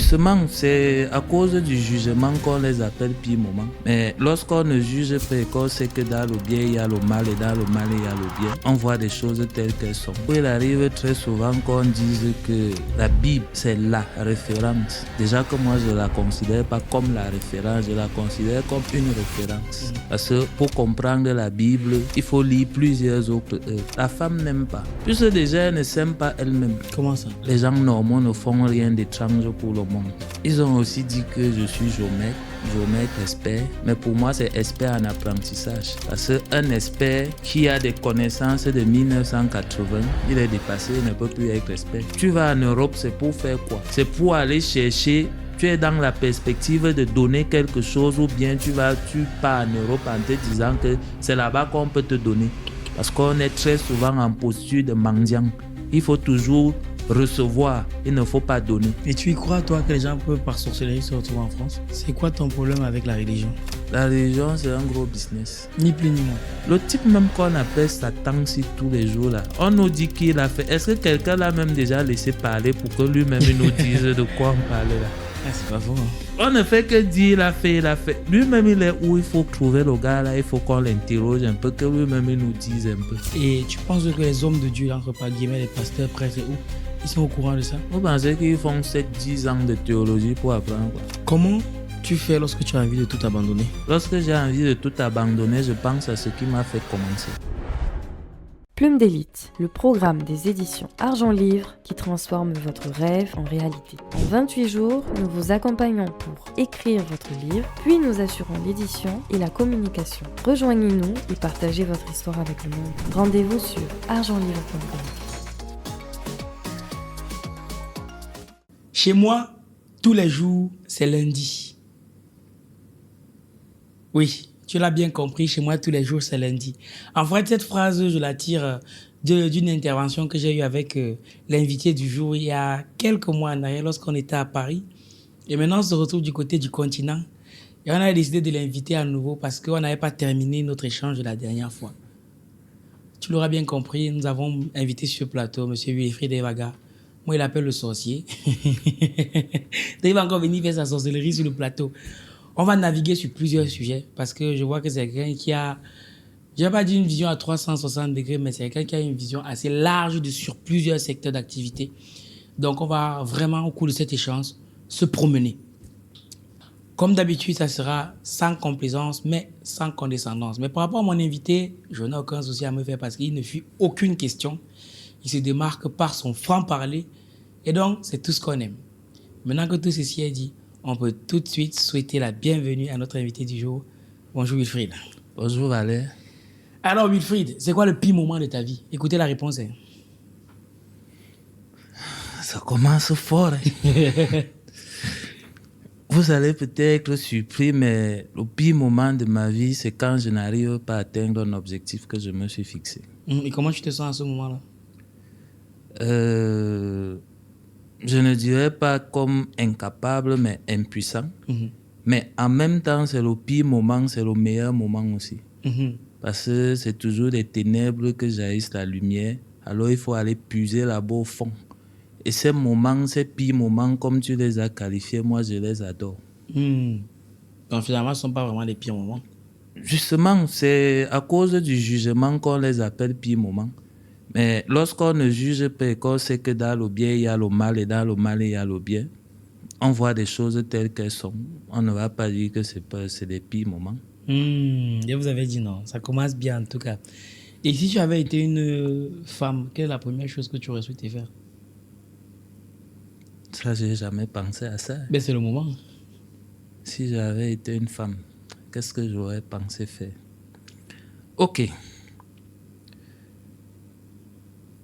Justement, c'est à cause du jugement qu'on les appelle pires moments. Mais lorsqu'on ne juge pas et qu'on sait que dans le bien, il y a le mal et dans le mal, il y a le bien, on voit des choses telles qu'elles sont. Il arrive très souvent qu'on dise que la Bible, c'est la référence. Déjà que moi, je ne la considère pas comme la référence, je la considère comme une référence. Parce que pour comprendre la Bible, il faut lire plusieurs autres œuvres. La femme n'aime pas. Puisque déjà, elle ne s'aime pas elle-même. Comment ça? Les gens normaux ne font rien d'étrange pour le monde. Ils ont aussi dit que je suis géomètre expert, mais pour moi c'est expert en apprentissage. Parce qu'un expert qui a des connaissances de 1980, il est dépassé, il ne peut plus être expert. Tu vas en Europe, c'est pour faire quoi? C'est pour aller chercher. Tu es dans la perspective de donner quelque chose ou bien tu pars en Europe en te disant que c'est là-bas qu'on peut te donner. Parce qu'on est très souvent en posture de mendiant. Il faut toujours recevoir, il ne faut pas donner. Et tu y crois, toi, que les gens peuvent par sorcellerie se retrouver en France? C'est quoi ton problème avec la religion? La religion, c'est un gros business. Ni plus ni moins. Le type même qu'on appelle Satan si tous les jours là, on nous dit qu'il a fait. Est-ce que quelqu'un l'a même déjà laissé parler pour que lui-même nous dise de quoi on parlait là? Ah, c'est pas faux. Hein. On ne fait que dire il a fait. Lui-même il est où? Il faut trouver le gars là, il faut qu'on l'interroge un peu, que lui-même il nous dise un peu. Et tu penses que les hommes de Dieu, entre guillemets, les pasteurs, prêtres et où, ils sont au courant de ça? Vous pensez qu'ils font 7-10 ans de théologie pour apprendre quoi? Comment tu fais lorsque tu as envie de tout abandonner? Lorsque j'ai envie de tout abandonner, je pense à ce qui m'a fait commencer. Plume d'élite, le programme des éditions Argent Livre qui transforme votre rêve en réalité. En 28 jours, nous vous accompagnons pour écrire votre livre, puis nous assurons l'édition et la communication. Rejoignez-nous et partagez votre histoire avec le monde. Rendez-vous sur argentlivre.com. Chez moi, tous les jours, c'est lundi. Oui. Tu l'as bien compris, chez moi, tous les jours, c'est lundi. En fait, cette phrase, je la tire d'une intervention que j'ai eue avec l'invité du jour il y a quelques mois en arrière, lorsqu'on était à Paris. Et maintenant, on se retrouve du côté du continent. Et on a décidé de l'inviter à nouveau parce qu'on n'avait pas terminé notre échange de la dernière fois. Tu l'auras bien compris, nous avons invité sur ce plateau M. Wilfried Evaga. Moi, il appelle le sorcier. Il va encore venir faire sa sorcellerie sur le plateau. On va naviguer sur plusieurs sujets parce que je vois que c'est quelqu'un qui a, je n'ai pas dit une vision à 360 degrés, mais c'est quelqu'un qui a une vision assez large sur plusieurs secteurs d'activité. Donc, on va vraiment, au cours de cet échange, se promener. Comme d'habitude, ça sera sans complaisance, mais sans condescendance. Mais par rapport à mon invité, je n'ai aucun souci à me faire parce qu'il ne fuit aucune question. Il se démarque par son franc-parler. Et donc, c'est tout ce qu'on aime. Maintenant que tout ceci est dit, on peut tout de suite souhaiter la bienvenue à notre invité du jour. Bonjour Wilfried. Bonjour Valère. Alors Wilfried, c'est quoi le pire moment de ta vie? Écoutez la réponse. Ça commence fort. Hein. Vous allez peut-être être surpris, mais le pire moment de ma vie, c'est quand je n'arrive pas à atteindre un objectif que je me suis fixé. Et comment tu te sens à ce moment-là? Je ne dirais pas comme incapable, mais impuissant. Mais en même temps, c'est le pire moment, c'est le meilleur moment aussi. Parce que c'est toujours des ténèbres que jaillissent la lumière. Alors, il faut aller puiser là-bas au fond. Et ces moments, ces pires moments, comme tu les as qualifiés, moi, je les adore. Donc, finalement, ce ne sont pas vraiment les pires moments. Justement, c'est à cause du jugement qu'on les appelle pires moments. Mais lorsqu'on ne juge pas et qu'on sait que dans le bien, il y a le mal et dans le mal, il y a le bien, on voit des choses telles qu'elles sont. On ne va pas dire que c'est des pires moments. Et vous avez dit non, ça commence bien en tout cas. Et si tu avais été une femme, quelle est la première chose que tu aurais souhaité faire? Ça, je n'ai jamais pensé à ça. Ben, c'est le moment. Si j'avais été une femme, qu'est-ce que j'aurais pensé faire? Ok.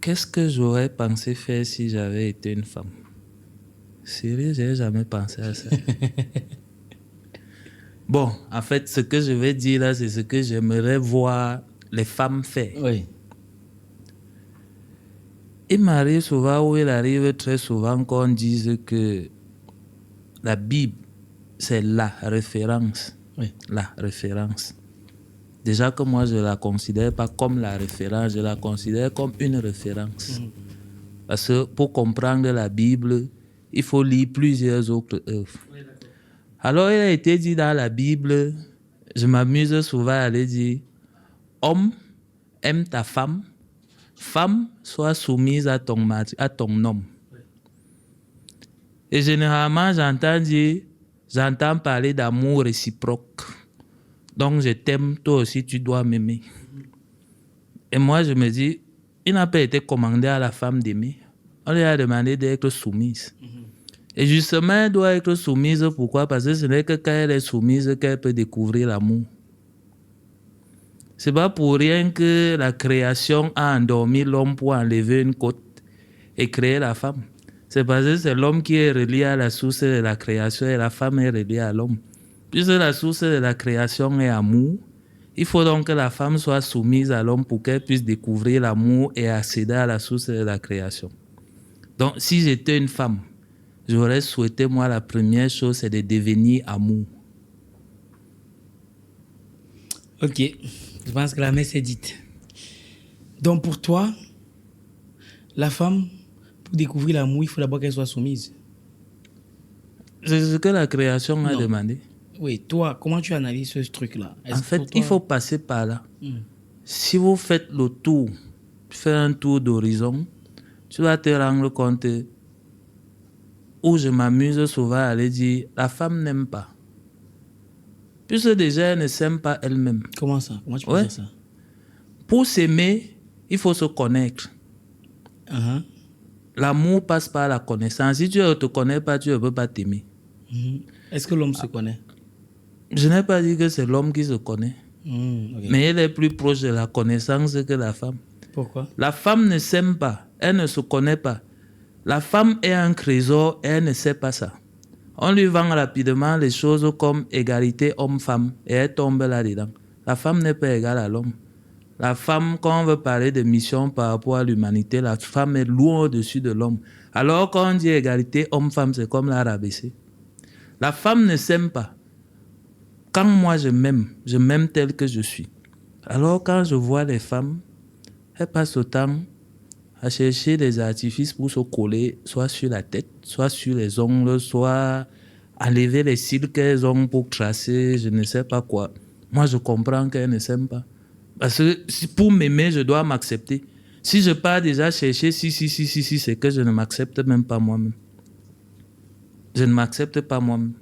Qu'est-ce que j'aurais pensé faire si j'avais été une femme? Sérieux, je n'ai jamais pensé à ça. Bon, en fait, ce que je vais dire là, c'est ce que j'aimerais voir les femmes faire. Oui. Il m'arrive souvent, ou il arrive très souvent qu'on dise que la Bible, c'est la référence. Oui. La référence. Déjà que moi, je ne la considère pas comme la référence, je la considère comme une référence. Parce que pour comprendre la Bible, il faut lire plusieurs autres œuvres. Alors, il a été dit dans la Bible, je m'amuse souvent à aller dire, homme, aime ta femme, femme, sois soumise à ton homme. Et généralement, j'entends parler d'amour réciproque. Donc, je t'aime, toi aussi, tu dois m'aimer. Et moi, je me dis, il n'a pas été commandé à la femme d'aimer. On lui a demandé d'être soumise. Et justement, elle doit être soumise. Pourquoi? Parce que ce n'est que quand elle est soumise qu'elle peut découvrir l'amour. C'est pas pour rien que la création a endormi l'homme pour enlever une côte et créer la femme. C'est parce que c'est l'homme qui est relié à la source de la création et la femme est reliée à l'homme. Puisque la source de la création est amour, il faut donc que la femme soit soumise à l'homme pour qu'elle puisse découvrir l'amour et accéder à la source de la création. Donc, si j'étais une femme, j'aurais souhaité, moi, la première chose, c'est de devenir amour. Ok, je pense que la messe est dite. Donc, pour toi, la femme, pour découvrir l'amour, il faut d'abord qu'elle soit soumise. C'est ce que la création a demandé. Oui, toi, comment tu analyses ce truc-là? En fait, il faut passer par là. Si vous faites le tour, faire un tour d'horizon, tu vas te rendre compte où je m'amuse souvent à aller dire, la femme n'aime pas. Puisque déjà, elle ne s'aime pas elle-même. Comment ça? Comment tu peux dire ça? Pour s'aimer, il faut se connaître. L'amour passe par la connaissance. Si tu ne te connais pas, tu ne peux pas t'aimer. Est-ce que l'homme se connaît? Je n'ai pas dit que c'est l'homme qui se connaît. Okay. Mais elle est plus proche de la connaissance que la femme. Pourquoi? La femme ne s'aime pas. Elle ne se connaît pas. La femme est un trésor et elle ne sait pas ça. On lui vend rapidement les choses comme égalité homme-femme et elle tombe là-dedans. La femme n'est pas égale à l'homme. La femme, quand on veut parler de mission par rapport à l'humanité, la femme est loin au-dessus de l'homme. Alors quand on dit égalité homme-femme, c'est comme la rabaisser. La femme ne s'aime pas. Quand moi je m'aime tel que je suis. Alors quand je vois les femmes, elles passent autant à chercher des artifices pour se coller, soit sur la tête, soit sur les ongles, soit enlever les cils qu'elles ont pour tracer, je ne sais pas quoi. Moi, je comprends qu'elles ne s'aiment pas. Parce que pour m'aimer, je dois m'accepter. Si je pars déjà chercher si, c'est que je ne m'accepte même pas moi-même. Je ne m'accepte pas moi-même.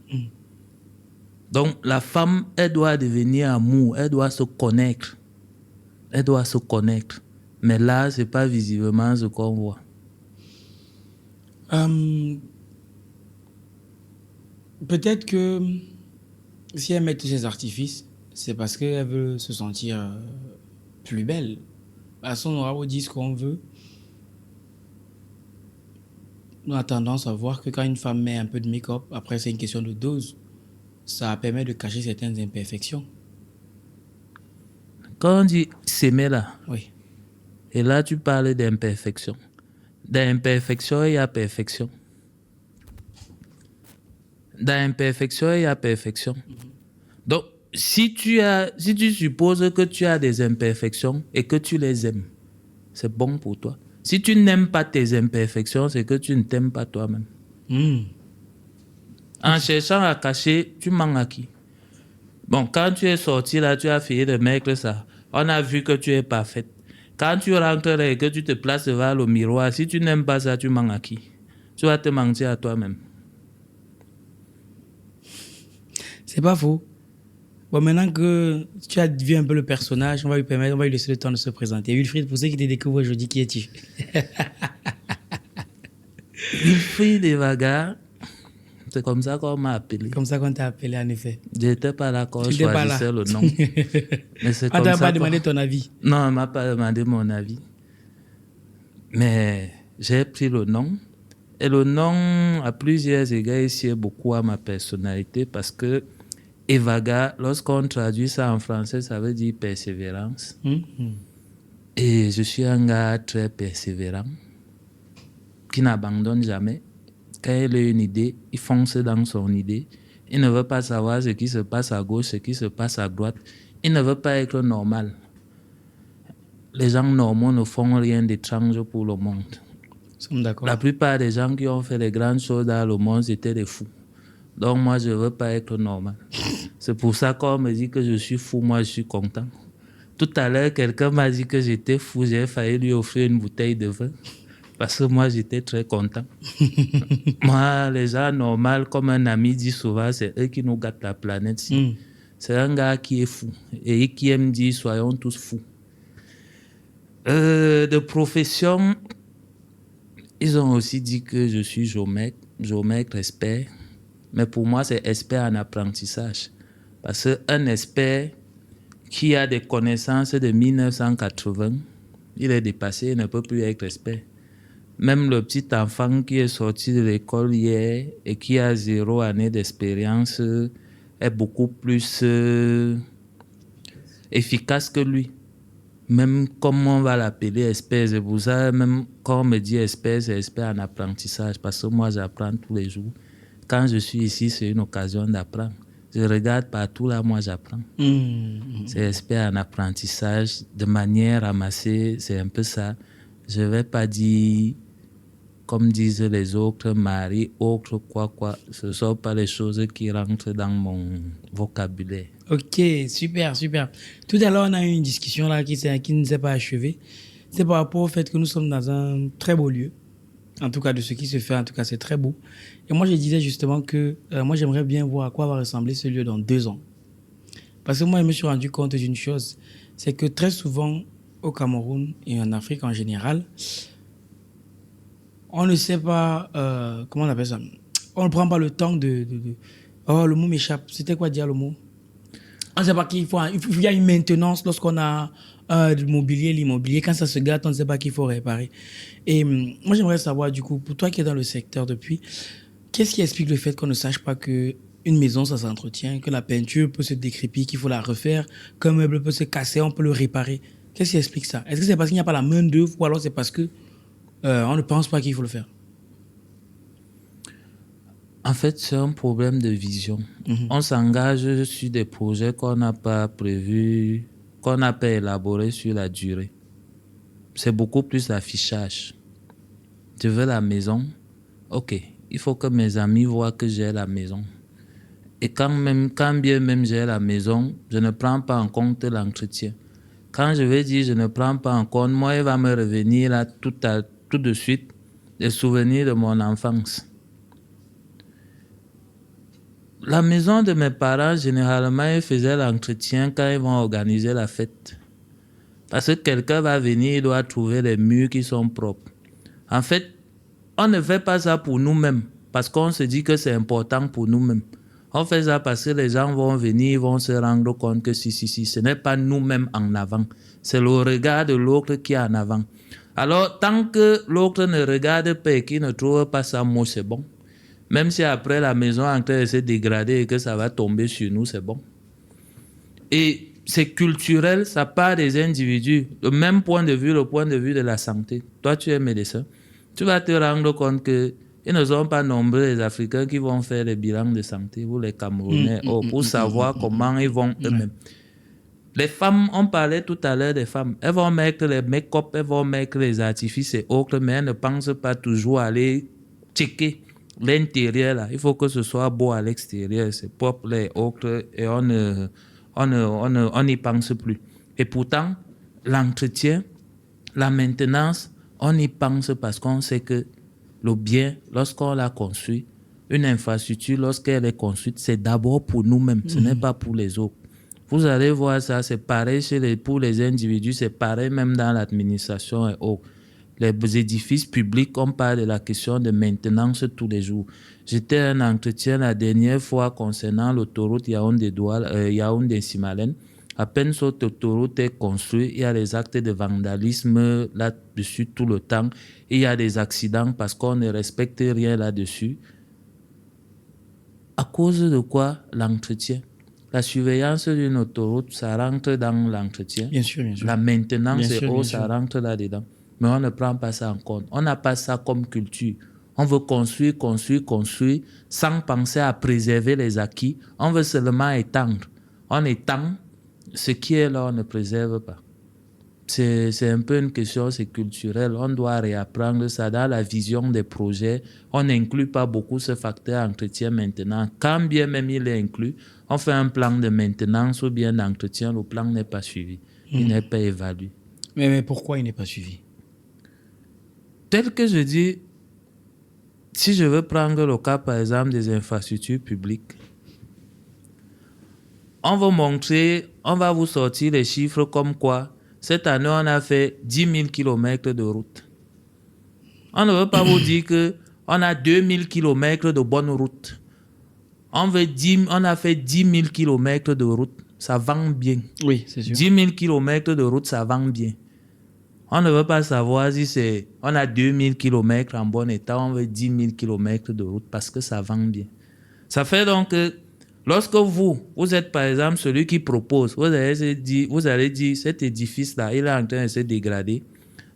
Donc, la femme, elle doit devenir amour, elle doit se connaître. Elle doit se connaître. Mais là, ce n'est pas visiblement ce qu'on voit. Peut-être que si elle met tous ces artifices, c'est parce qu'elle veut se sentir plus belle. À son aura beau dire ce qu'on veut. On a tendance à voir que quand une femme met un peu de make-up, après c'est une question de dose, ça permet de cacher certaines imperfections. Quand on dit s'aimer là, oui. Et là tu parles d'imperfection. D'imperfection, il y a perfection. Dans imperfection, il y a perfection. Donc, si tu supposes que tu as des imperfections et que tu les aimes, c'est bon pour toi. Si tu n'aimes pas tes imperfections, c'est que tu ne t'aimes pas toi-même. En cherchant à cacher, tu manques à qui? Bon, quand tu es sorti là, tu as fini de mettre ça. On a vu que tu es parfaite. Quand tu rentres là et que tu te places devant le miroir, si tu n'aimes pas ça, tu manques à qui? Tu vas te mentir à toi-même. C'est pas faux. Bon, maintenant que tu as vu un peu le personnage, on va lui laisser le temps de se présenter. Wilfried, pour ceux qui te découvrent aujourd'hui, qui es-tu? Wilfried Evaga, c'est comme ça qu'on m'a appelé. Comme ça qu'on t'a appelé, en effet. J'étais pas là quand je choisissais le nom. Mais c'est on t'a pas demandé ton avis? Non, on ne m'a pas demandé mon avis. Mais j'ai pris le nom. Et le nom, à plusieurs égards, ici est beaucoup à ma personnalité parce que Evaga, lorsqu'on traduit ça en français, ça veut dire persévérance. Et je suis un gars très persévérant, qui n'abandonne jamais. Quand il a une idée, il fonce dans son idée. Il ne veut pas savoir ce qui se passe à gauche, ce qui se passe à droite. Il ne veut pas être normal. Les gens normaux ne font rien d'étrange pour le monde. sommes d'accord. La plupart des gens qui ont fait les grandes choses dans le monde, c'était des fous. Donc moi, je ne veux pas être normal. C'est pour ça qu'on me dit que je suis fou, moi, je suis content. Tout à l'heure, quelqu'un m'a dit que j'étais fou. J'ai failli lui offrir une bouteille de vin parce que moi, j'étais très content. Moi, les gens normaux, comme un ami dit souvent, c'est eux qui nous gâtent la planète. C'est un gars qui est fou et qui aime dire soyons tous fous. De profession, ils ont aussi dit que je suis géomètre expert. Mais pour moi, c'est expert en apprentissage. Parce qu'un expert qui a des connaissances de 1980, il est dépassé, il ne peut plus être expert. Même le petit enfant qui est sorti de l'école hier et qui a 0 année d'expérience est beaucoup plus efficace que lui. Même comme on va l'appeler expert, c'est pour ça, même quand on me dit expert, c'est expert en apprentissage. Parce que moi, j'apprends tous les jours. Quand je suis ici, c'est une occasion d'apprendre. Je regarde partout, là, moi, j'apprends. C'est expert en apprentissage, de manière ramassée, c'est un peu ça. Je ne vais pas dire, comme disent les autres, mari, autre, quoi. Ce ne sont pas les choses qui rentrent dans mon vocabulaire. Ok, super. Tout à l'heure, on a eu une discussion là qui ne s'est pas achevée. C'est par rapport au fait que nous sommes dans un très beau lieu. En tout cas, de ce qui se fait, en tout cas, c'est très beau. Et moi, je disais justement que moi, j'aimerais bien voir à quoi va ressembler ce lieu dans 2 ans. Parce que moi, je me suis rendu compte d'une chose, c'est que très souvent, au Cameroun et en Afrique en général, on ne sait pas, comment on appelle ça, on ne prend pas le temps Oh, le mot m'échappe. C'était quoi dire le mot? On ne sait pas qu'il faut... Il y a une maintenance lorsqu'on a l'immobilier. Quand ça se gâte, on ne sait pas qu'il faut réparer. Et moi, j'aimerais savoir, du coup, pour toi qui es dans le secteur depuis, qu'est-ce qui explique le fait qu'on ne sache pas qu'une maison, ça s'entretient, que la peinture peut se décrépir, qu'il faut la refaire, qu'un meuble peut se casser, on peut le réparer? Qu'est-ce qui explique ça? Est-ce que c'est parce qu'il n'y a pas la main d'œuvre ou alors c'est parce que on ne pense pas qu'il faut le faire? En fait, c'est un problème de vision. On s'engage sur des projets qu'on n'a pas prévus, qu'on n'a pas élaborés sur la durée. C'est beaucoup plus l'affichage. Je veux la maison. Ok, il faut que mes amis voient que j'ai la maison. Et quand bien même j'ai la maison, je ne prends pas en compte l'entretien. Quand je vais dire je ne prends pas en compte, moi, il va me revenir là tout de suite des souvenirs de mon enfance. La maison de mes parents, généralement, ils faisaient l'entretien quand ils vont organiser la fête. Parce que quelqu'un va venir, il doit trouver les murs qui sont propres. En fait, on ne fait pas ça pour nous-mêmes, parce qu'on se dit que c'est important pour nous-mêmes. On fait ça parce que les gens vont venir, ils vont se rendre compte que si, ce n'est pas nous-mêmes en avant. C'est le regard de l'autre qui est en avant. Alors, tant que l'autre ne regarde pas et qu'il ne trouve pas ça, moi, c'est bon. Même si après la maison est en train de se dégrader et que ça va tomber sur nous, c'est bon. Et c'est culturel, ça part des individus. Le même point de vue, le point de vue de la santé. Toi, tu es médecin. Tu vas te rendre compte que ils ne sont pas nombreux, les Africains, qui vont faire les bilans de santé ou les Camerounais pour savoir comment ils vont eux-mêmes. Les femmes, on parlait tout à l'heure des femmes. Elles vont mettre les make-up, elles vont mettre les artifices et autres, mais elles ne pensent pas toujours aller checker l'intérieur là. Il faut que ce soit beau à l'extérieur, c'est propre les autres et on n'y pense plus. Et pourtant, l'entretien, la maintenance, on y pense parce qu'on sait que le bien, lorsqu'on l'a construit, une infrastructure, lorsqu'elle est construite, c'est d'abord pour nous-mêmes, ce n'est pas pour les autres. Vous allez voir ça, c'est pareil pour les individus, c'est pareil même dans l'administration et autres. Les édifices publics, on parle de la question de maintenance tous les jours. J'étais à un entretien la dernière fois concernant l'autoroute Yaoundé-Simalène. À peine cette autoroute est construite, il y a des actes de vandalisme là-dessus tout le temps. Il y a des accidents parce qu'on ne respecte rien là-dessus. À cause de quoi? L'entretien. La surveillance d'une autoroute, ça rentre dans l'entretien. Bien sûr. La maintenance ça rentre là-dedans. Mais on ne prend pas ça en compte. On n'a pas ça comme culture. On veut construire, sans penser à préserver les acquis. On veut seulement étendre. On étend, ce qui est là, on ne préserve pas. c'est un peu une question, c'est culturel. On doit réapprendre ça dans la vision des projets. On n'inclut pas beaucoup ce facteur entretien maintenant. Quand bien même il est inclus, on fait un plan de maintenance ou bien d'entretien, le plan n'est pas suivi. Il n'est pas évalué. Mais pourquoi il n'est pas suivi? Tel que je dis, si je veux prendre le cas, par exemple, des infrastructures publiques, on va vous sortir les chiffres comme quoi cette année, on a fait 10 000 km de route. On ne veut pas vous dire qu'on a 2 000 km de bonne route. On a fait 10 000 km de route. Ça vend bien. Oui, c'est sûr. 10 000 km de route, ça vend bien. On ne veut pas savoir si on a 2 000 km en bon état, on veut 10 000 km de route parce que ça vend bien. Ça fait donc que lorsque vous êtes par exemple celui qui propose, vous allez dire cet édifice-là, il est en train de se dégrader.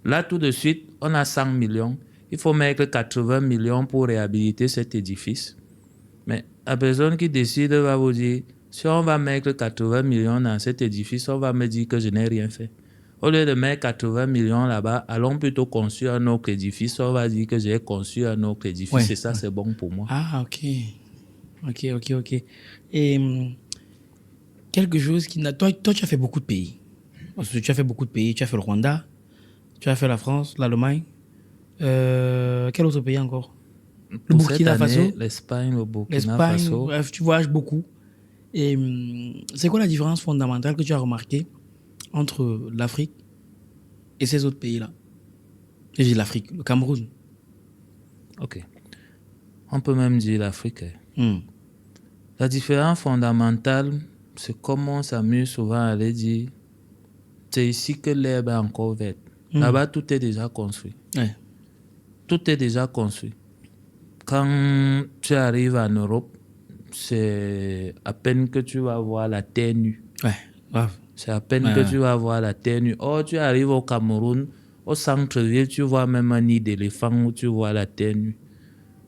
Là, tout de suite, on a 100 millions. Il faut mettre 80 millions pour réhabiliter cet édifice. Mais la personne qui décide va vous dire, si on va mettre 80 millions dans cet édifice, on va me dire que je n'ai rien fait. Au lieu de mettre 80 millions là-bas, allons plutôt construire un autre édifice. On va dire que j'ai construit un autre édifice. Ouais, et ça, c'est bon pour moi. Ah, ok. Et quelque chose qui n'a... Toi, tu as fait beaucoup de pays. Parce que tu as fait beaucoup de pays. Tu as fait le Rwanda, tu as fait la France, l'Allemagne. Quel autre pays encore? Le Burkina Faso. L'Espagne, le Burkina Faso. Bref, tu voyages beaucoup. Et c'est quoi la différence fondamentale que tu as remarquée entre l'Afrique et ces autres pays-là? Je dis l'Afrique, le Cameroun. Ok. On peut même dire l'Afrique. La différence fondamentale, c'est comme on s'amuse souvent à aller dire, c'est ici que l'herbe est encore verte. Là-bas, tout est déjà construit. Ouais. Tout est déjà construit. Quand tu arrives en Europe, c'est à peine que tu vas voir la terre nue. Ouais, grave. C'est à peine que tu vas voir la terre nue. Oh, tu arrives au Cameroun, au centre-ville, tu vois même un nid d'éléphant où tu vois la terre nue.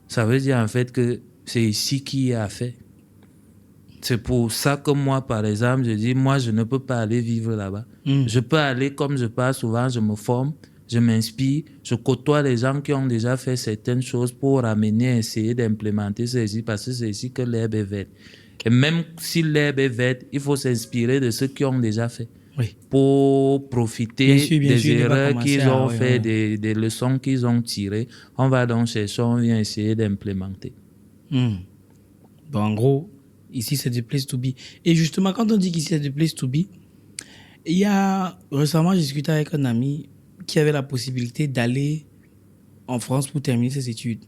Ça veut dire en fait que c'est ici qu'il y a fait. C'est pour ça que moi, par exemple, je dis, moi, je ne peux pas aller vivre là-bas. Je peux aller, comme je pars souvent, je me forme, je m'inspire, je côtoie les gens qui ont déjà fait certaines choses pour ramener, essayer d'implémenter ceci, parce que c'est ici que l'herbe est verte. Et même si l'herbe est verte, il faut s'inspirer de ceux qui ont déjà fait. Oui. Pour profiter des erreurs qu'ils ont fait, oui. des leçons qu'ils ont tirées. On va donc chercher, on vient essayer d'implémenter. Bon, en gros, ici, c'est the place to be. Et justement, quand on dit qu'ici, c'est the place to be, il y a... Récemment, j'ai discuté avec un ami qui avait la possibilité d'aller en France pour terminer ses études.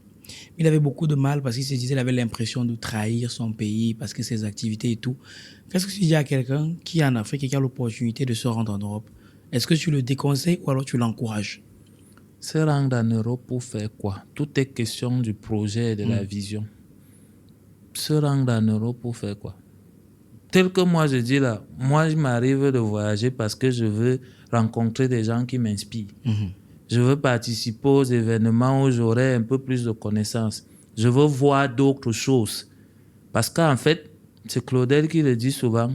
Il avait beaucoup de mal parce qu'il se disait qu'il avait l'impression de trahir son pays parce que ses activités et tout. Qu'est-ce que tu dis à quelqu'un qui est en Afrique et qui a l'opportunité de se rendre en Europe? Est-ce que tu le déconseilles ou alors tu l'encourages? Se rendre en Europe pour faire quoi? Tout est question du projet et de la vision. Se rendre en Europe pour faire quoi? Tel que moi je dis là, moi il m'arrive de voyager parce que je veux rencontrer des gens qui m'inspirent. Je veux participer aux événements où j'aurai un peu plus de connaissances. Je veux voir d'autres choses. Parce qu'en fait, c'est Claudel qui le dit souvent,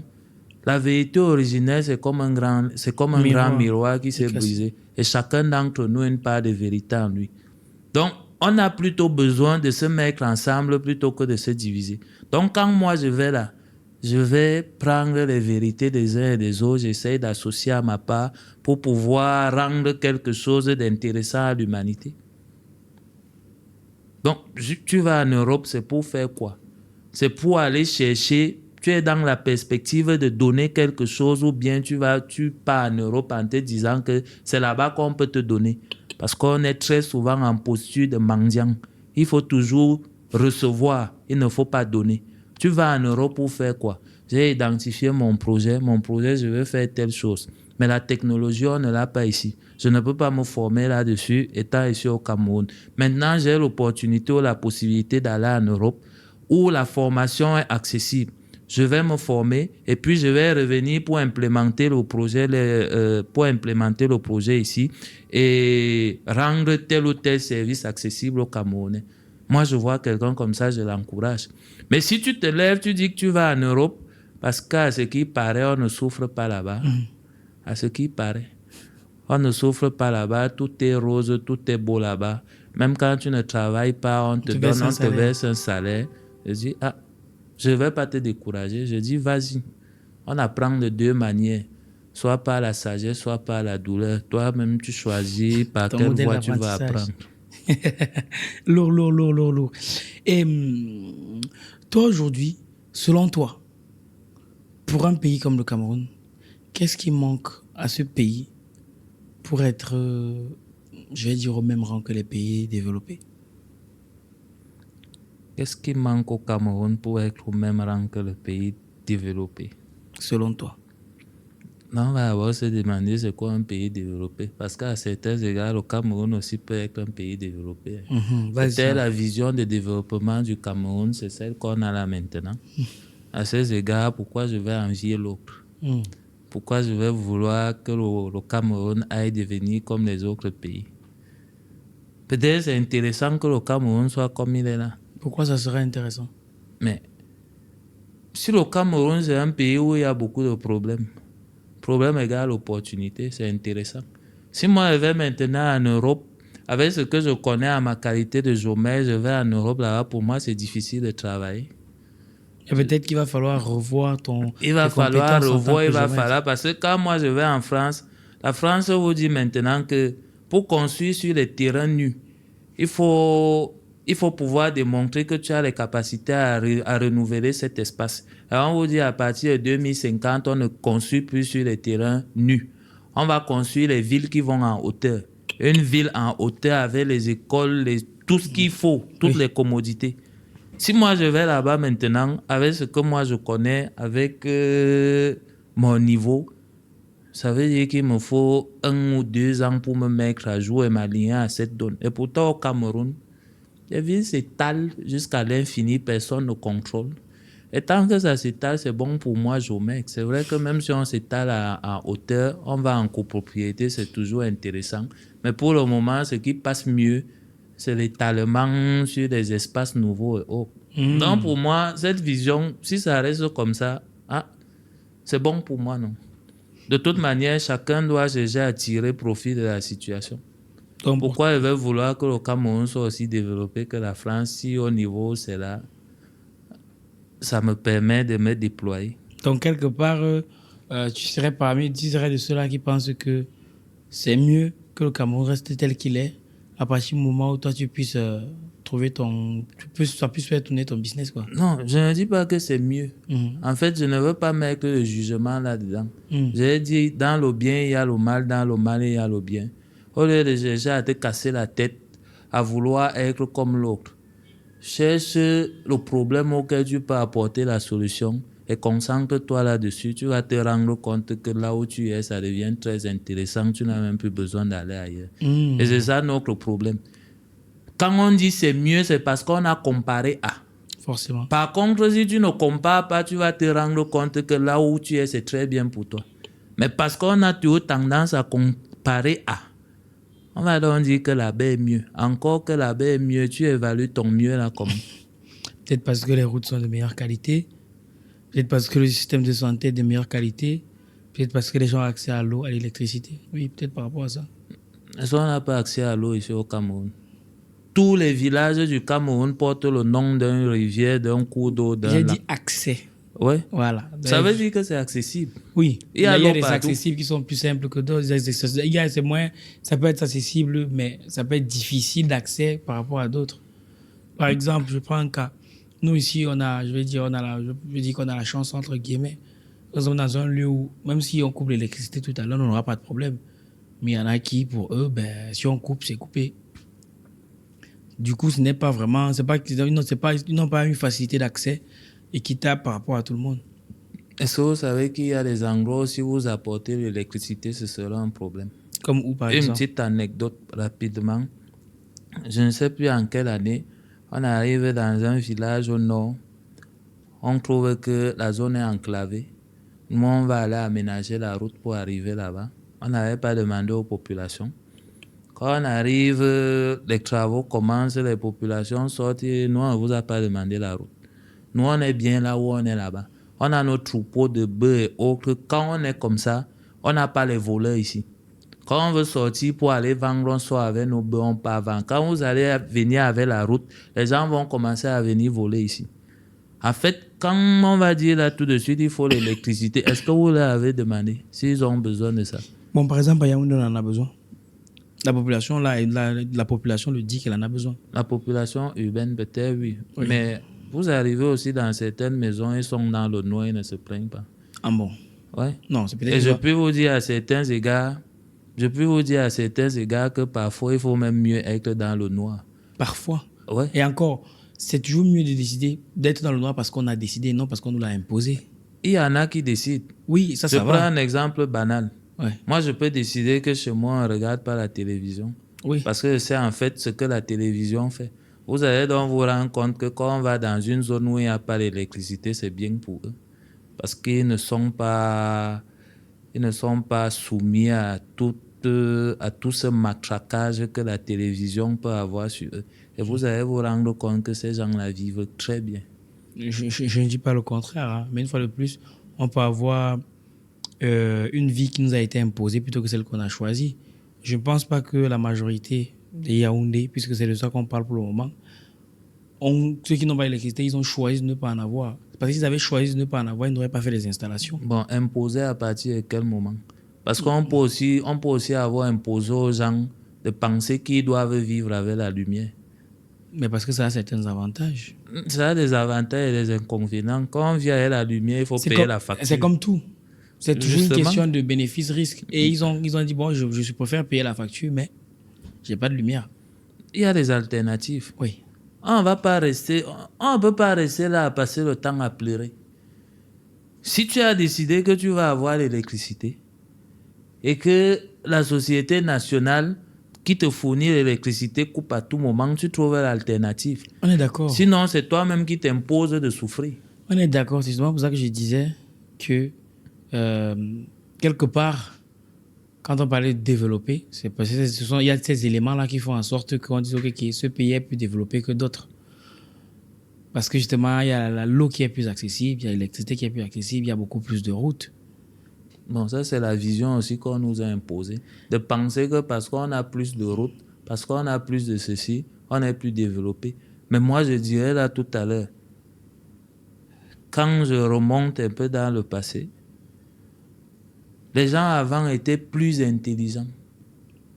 la vérité originelle, c'est comme un grand miroir qui s'est brisé. Et chacun d'entre nous a une part de vérité en lui. Donc, on a plutôt besoin de se mettre ensemble plutôt que de se diviser. Donc, quand moi je vais là, je vais prendre les vérités des uns et des autres, j'essaie d'associer à ma part pour pouvoir rendre quelque chose d'intéressant à l'humanité. Donc, tu vas en Europe, c'est pour faire quoi? C'est pour aller chercher, tu es dans la perspective de donner quelque chose ou bien tu pars en Europe en te disant que c'est là-bas qu'on peut te donner. Parce qu'on est très souvent en posture de mendiant. Il faut toujours recevoir, il ne faut pas donner. Tu vas en Europe pour faire quoi? J'ai identifié mon projet, je veux faire telle chose. Mais la technologie, on ne l'a pas ici. Je ne peux pas me former là-dessus étant ici au Cameroun. Maintenant, j'ai l'opportunité ou la possibilité d'aller en Europe où la formation est accessible. Je vais me former et puis je vais revenir pour implémenter le projet ici et rendre tel ou tel service accessible aux Camerounais. Moi, je vois quelqu'un comme ça, je l'encourage. Mais si tu te lèves, tu dis que tu vas en Europe, parce qu'à ce qui paraît, on ne souffre pas là-bas. À ce qui paraît. On ne souffre pas là-bas, tout est rose, tout est beau là-bas. Même quand tu ne travailles pas, on te verse un salaire. Je dis, je ne vais pas te décourager. Je dis, vas-y. On apprend de deux manières. Soit par la sagesse, soit par la douleur. Toi-même, tu choisis par quelle voie tu vas apprendre. Lourd. Et toi, aujourd'hui, selon toi, pour un pays comme le Cameroun, qu'est-ce qui manque à ce pays pour être, je vais dire, au même rang que les pays développés? Qu'est-ce qui manque au Cameroun pour être au même rang que les pays développés? Selon toi? Non, on va avoir se demander c'est quoi un pays développé. Parce qu'à certains égards, le Cameroun aussi peut être un pays développé. Peut-être la vision de développement du Cameroun, c'est celle qu'on a là maintenant. À ces égards, pourquoi je vais envier l'autre? Pourquoi je vais vouloir que le Cameroun aille devenir comme les autres pays? Peut-être c'est intéressant que le Cameroun soit comme il est là. Pourquoi ça serait intéressant? Mais si le Cameroun, c'est un pays où il y a beaucoup de problème égale opportunité, c'est intéressant. Si moi je vais maintenant en Europe, avec ce que je connais à ma qualité de chômeur, je vais en Europe, là-bas, pour moi, c'est difficile de travailler. Et peut-être qu'il va falloir revoir ton. Il va falloir parce que quand moi je vais en France, la France vous dit maintenant que pour construire sur les terrains nus, il faut pouvoir démontrer que tu as les capacités à renouveler cet espace. Alors on vous dit à partir de 2050, on ne construit plus sur les terrains nus. On va construire les villes qui vont en hauteur. Une ville en hauteur avec les écoles, tout ce qu'il faut, toutes les commodités. Si moi je vais là-bas maintenant, avec ce que moi je connais, avec mon niveau, ça veut dire qu'il me faut 1 ou 2 ans pour me mettre à jour et m'aligner à cette donne. Et pourtant au Cameroun, les villes s'étalent jusqu'à l'infini, personne ne contrôle. Et tant que ça s'étale, c'est bon pour moi, Jomec. C'est vrai que même si on s'étale à hauteur, on va en copropriété, c'est toujours intéressant. Mais pour le moment, ce qui passe mieux, c'est l'étalement sur des espaces nouveaux et autres. Donc pour moi, cette vision, si ça reste comme ça, c'est bon pour moi, non? De toute manière, chacun doit chercher à tirer profit de la situation. Donc, pourquoi ils veulent vouloir que le Cameroun soit aussi développé que la France si au niveau c'est là, ça me permet de me déployer. Donc quelque part, tu serais de ceux-là qui pensent que c'est mieux que le Cameroun reste tel qu'il est à partir du moment où toi tu puisses trouver ça puisse faire tourner ton business, quoi. Non, je ne dis pas que c'est mieux. En fait, je ne veux pas mettre le jugement là-dedans. J'ai dit, dans le bien, il y a le mal, dans le mal, il y a le bien. Au lieu de chercher à te casser la tête, à vouloir être comme l'autre, cherche le problème auquel tu peux apporter la solution et concentre-toi là-dessus. Tu vas te rendre compte que là où tu es, ça devient très intéressant. Tu n'as même plus besoin d'aller ailleurs. Et c'est ça notre problème. Quand on dit c'est mieux, c'est parce qu'on a comparé à. Forcément. Par contre, si tu ne compares pas, tu vas te rendre compte que là où tu es, c'est très bien pour toi. Mais parce qu'on a toujours tendance à comparer à, on va donc dire que là-bas est mieux. Encore que là-bas est mieux, tu évalues ton mieux là comment? Peut-être parce que les routes sont de meilleure qualité. Peut-être parce que le système de santé est de meilleure qualité. Peut-être parce que les gens ont accès à l'eau, à l'électricité. Oui, peut-être par rapport à ça. Est-ce qu'on n'a pas accès à l'eau ici au Cameroun? Tous les villages du Cameroun portent le nom d'une rivière, d'un cours d'eau, d'un lac. J'ai dit accès. Oui. Voilà. Ça veut dire que c'est accessible. Oui. Il y a des accessibles qui sont plus simples que d'autres. Ça peut être accessible, mais ça peut être difficile d'accès par rapport à d'autres. Par exemple, je prends un cas. Nous ici, qu'on a la chance entre guillemets. Nous sommes dans un lieu où, même si on coupe l'électricité tout à l'heure, on n'aura pas de problème. Mais il y en a qui, pour eux, si on coupe, c'est coupé. Du coup, ce n'est pas vraiment, ils n'ont pas une facilité d'accès équitable par rapport à tout le monde. Est-ce que vous savez qu'il y a des endroits où si vous apportez l'électricité, ce sera un problème? Comme où, par exemple? Une petite anecdote rapidement. Je ne sais plus en quelle année, on arrive dans un village au nord. On trouve que la zone est enclavée. Nous, on va aller aménager la route pour arriver là-bas. On n'avait pas demandé aux populations. Quand on arrive, les travaux commencent, les populations sortent et nous, on ne vous a pas demandé la route. Nous, on est bien là où on est là-bas. On a nos troupeaux de bœufs et autres. Quand on est comme ça, on n'a pas les voleurs ici. Quand on veut sortir pour aller vendre, on sort avec nos bœufs, on part vendre. Quand vous allez venir avec la route, les gens vont commencer à venir voler ici. En fait, quand on va dire là tout de suite, il faut l'électricité, est-ce que vous leur avez demandé s'ils ont besoin de ça? Bon, par exemple, à Yaoundé, on en a besoin. La population, là, la population le dit qu'elle en a besoin. La population urbaine, peut-être, oui. Mais vous arrivez aussi dans certaines maisons, ils sont dans le noir, ils ne se plaignent pas. Ah bon? Ouais. Non, c'est peut-être... Et je peux vous dire à certains égards que parfois, il faut même mieux être dans le noir. Parfois. Ouais. Et encore, c'est toujours mieux de décider d'être dans le noir parce qu'on a décidé, non parce qu'on nous l'a imposé. Il y en a qui décident. Oui, ça va. Je prends un exemple banal. Ouais. Moi, je peux décider que chez moi, on ne regarde pas la télévision. Oui. Parce que c'est en fait ce que la télévision fait. Vous allez donc vous rendre compte que quand on va dans une zone où il n'y a pas d'électricité, c'est bien pour eux. Parce qu'ils ne sont pas soumis à tout ce matraquage que la télévision peut avoir sur eux. Et vous allez vous rendre compte que ces gens-là vivent très bien. Je ne dis pas le contraire, hein, mais une fois de plus, on peut avoir une vie qui nous a été imposée plutôt que celle qu'on a choisie. Je ne pense pas que la majorité des Yaoundé, puisque c'est de ça qu'on parle pour le moment, ceux qui n'ont pas d'électricité, ils ont choisi de ne pas en avoir. Parce qu'ils avaient choisi de ne pas en avoir, ils n'auraient pas fait les installations. Bon, imposer à partir de quel moment? Parce qu'on peut aussi avoir imposé aux gens de penser qu'ils doivent vivre avec la lumière. Mais parce que ça a certains avantages. Ça a des avantages et des inconvénients. Quand on vit avec la lumière, il faut payer la facture. C'est comme tout. C'est toujours Justement. une question de bénéfice-risque. Et ils ont dit, bon, je préfère payer la facture, mais je n'ai pas de lumière. Il y a des alternatives. Oui. On ne peut pas rester là à passer le temps à pleurer. Si tu as décidé que tu vas avoir l'électricité et que la société nationale qui te fournit l'électricité coupe à tout moment, tu trouves l'alternative. On est d'accord. Sinon, c'est toi-même qui t'imposes de souffrir. On est d'accord. C'est justement pour ça que je disais que quelque part, quand on parlait de développer, c'est parce que il y a ces éléments-là qui font en sorte qu'on dise que ce pays est plus développé que d'autres. Parce que justement, il y a l'eau qui est plus accessible, il y a l'électricité qui est plus accessible, il y a beaucoup plus de routes. Bon, ça, c'est la vision aussi qu'on nous a imposée. De penser que parce qu'on a plus de routes, parce qu'on a plus de ceci, on est plus développé. Mais moi, je dirais là tout à l'heure, quand je remonte un peu dans le passé, les gens avant étaient plus intelligents.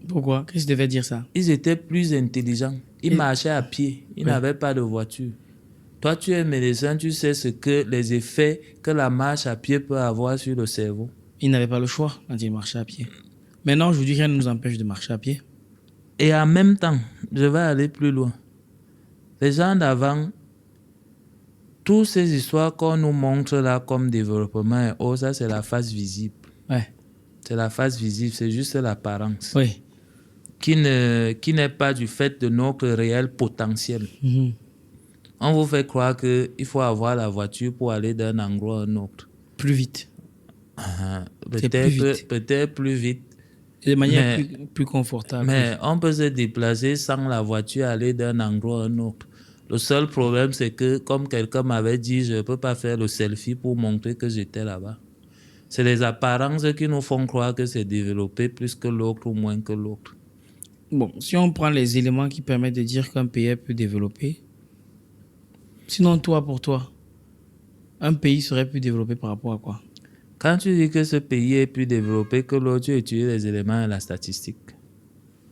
Pourquoi? Qu'est-ce que je devais dire ça? Ils étaient plus intelligents. Ils marchaient à pied. Ils n'avaient pas de voiture. Toi, tu es médecin, tu sais les effets que la marche à pied peut avoir sur le cerveau. Ils n'avaient pas le choix quand ils marchaient à pied. Maintenant, je vous dis rien ne nous empêche de marcher à pied. Et en même temps, je vais aller plus loin. Les gens d'avant, toutes ces histoires qu'on nous montre là comme développement et autres, ça c'est la face visible. Ouais. C'est la face visible, c'est juste l'apparence. Oui. Qui n'est pas du fait de notre réel potentiel. Mm-hmm. On vous fait croire qu'il faut avoir la voiture pour aller d'un endroit à un autre. Plus vite. Peut-être plus vite. Et de manière plus confortable. Mais on peut se déplacer sans la voiture, aller d'un endroit à un autre. Le seul problème, c'est que, comme quelqu'un m'avait dit, je ne peux pas faire le selfie pour montrer que j'étais là-bas. C'est les apparences qui nous font croire que c'est développé plus que l'autre ou moins que l'autre. Bon, si on prend les éléments qui permettent de dire qu'un pays est plus développé, sinon toi, pour toi, un pays serait plus développé par rapport à quoi? Quand tu dis que ce pays est plus développé que l'autre, tu utilises les éléments de la statistique.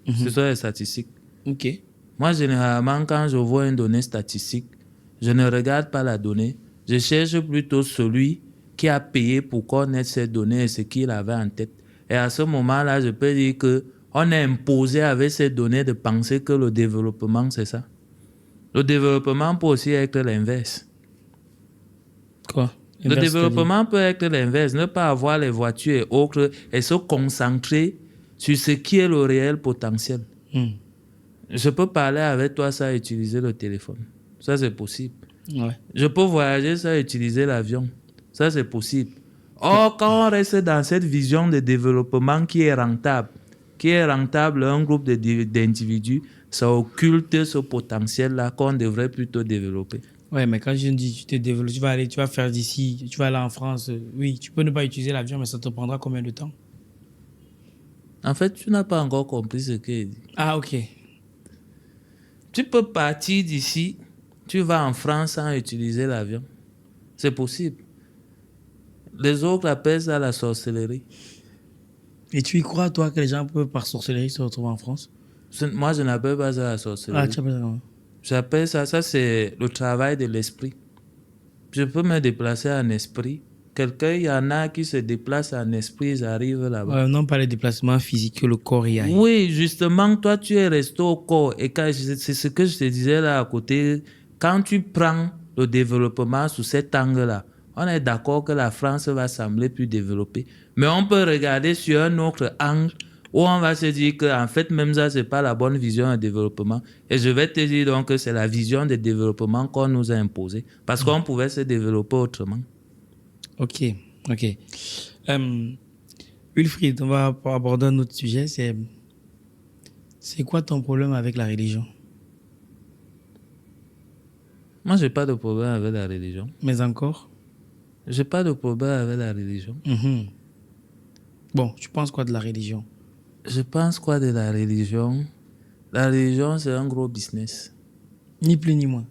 Ce sont les statistiques. Ok. Moi, généralement, quand je vois une donnée statistique, je ne regarde pas la donnée. Je cherche plutôt celui qui a payé pour connaître ces données et ce qu'il avait en tête. Et à ce moment-là, je peux dire qu'on est imposé avec ces données de penser que le développement, c'est ça. Le développement peut aussi être l'inverse. Quoi? Le développement peut être l'inverse, ne pas avoir les voitures et autres et se concentrer sur ce qui est le réel potentiel. Je peux parler avec toi sans utiliser le téléphone. Ça, c'est possible. Ouais. Je peux voyager sans utiliser l'avion. Ça, c'est possible. Or, quand on reste dans cette vision de développement qui est rentable, un groupe d'individus, ça occulte ce potentiel-là qu'on devrait plutôt développer. Ouais, mais quand je dis tu vas faire d'ici, tu vas aller en France, oui, tu peux ne pas utiliser l'avion, mais ça te prendra combien de temps? En fait, tu n'as pas encore compris ce qu'il dit. Ah, ok. Tu peux partir d'ici, tu vas en France sans utiliser l'avion. C'est possible. Les autres appellent ça la sorcellerie. Et tu y crois, toi, que les gens peuvent, par sorcellerie, se retrouver en France? Moi, je n'appelle pas ça la Ah, sorcellerie. tu appelles ça comment? J'appelle ça c'est le travail de l'esprit. Je peux me déplacer en esprit. Quelqu'un, il y en a qui se déplacent en esprit, ils arrivent là-bas. Non pas les déplacements physiques, que le corps y aille. Oui, justement, toi, tu es resté au corps. Et c'est ce que je te disais là à côté. Quand tu prends le développement sous cet angle-là, on est d'accord que la France va sembler plus développée. Mais on peut regarder sur un autre angle où on va se dire qu'en fait, même ça, c'est pas la bonne vision de développement. Et je vais te dire donc que c'est la vision de développement qu'on nous a imposée. Parce qu'on pouvait se développer autrement. Ok. Wilfried, on va aborder un autre sujet. C'est quoi ton problème avec la religion? Moi, j'ai pas de problème avec la religion. Mais encore? J'ai pas de problème avec la religion. Bon, tu penses quoi de la religion? Je pense quoi de la religion? La religion, c'est un gros business. Ni plus ni moins.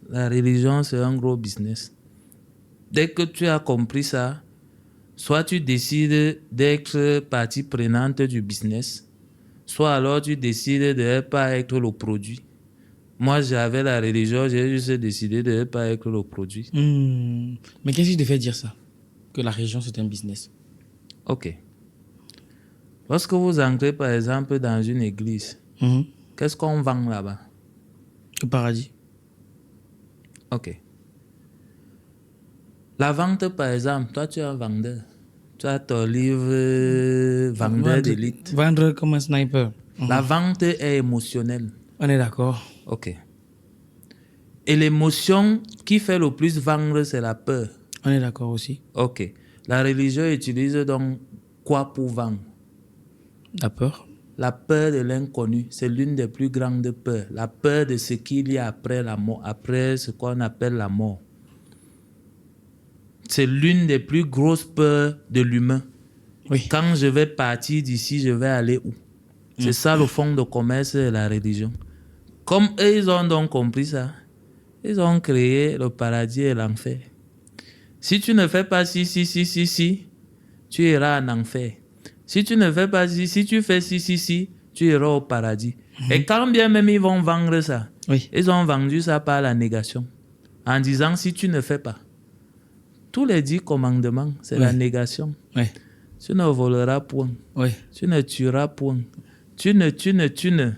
La religion, c'est un gros business. Dès que tu as compris ça, soit tu décides d'être partie prenante du business, soit alors tu décides de ne pas être le produit. Moi, j'avais la religion, j'ai juste décidé de ne pas être le produit. Mais qu'est-ce qui te fait dire ça? Que la religion, c'est un business? Ok. Lorsque vous entrez, par exemple, dans une église, qu'est-ce qu'on vend là-bas? Le paradis. Ok. La vente, par exemple, toi, tu es un vendeur. Tu as ton livre vendeur d'élite. Vendre comme un sniper. La vente est émotionnelle. On est d'accord. Ok. Et l'émotion qui fait le plus vendre, c'est la peur. On est d'accord aussi. Ok. La religion utilise donc quoi pour vendre? La peur. La peur de l'inconnu, c'est l'une des plus grandes peurs. La peur de ce qu'il y a après la mort, après ce qu'on appelle la mort. C'est l'une des plus grosses peurs de l'humain. Oui. Quand je vais partir d'ici, je vais aller où? C'est ça le fond de commerce de la religion. Comme eux, ils ont donc compris ça, ils ont créé le paradis et l'enfer. Si tu ne fais pas si, tu iras en enfer. Si tu ne fais pas si tu fais si, tu iras au paradis. Et quand bien même ils vont vendre ça, Oui. ils ont vendu ça par la négation. En disant si tu ne fais pas. Tous les 10 commandements, c'est la négation. Oui. Tu ne voleras point. Oui. Tu ne tueras point. Tu ne.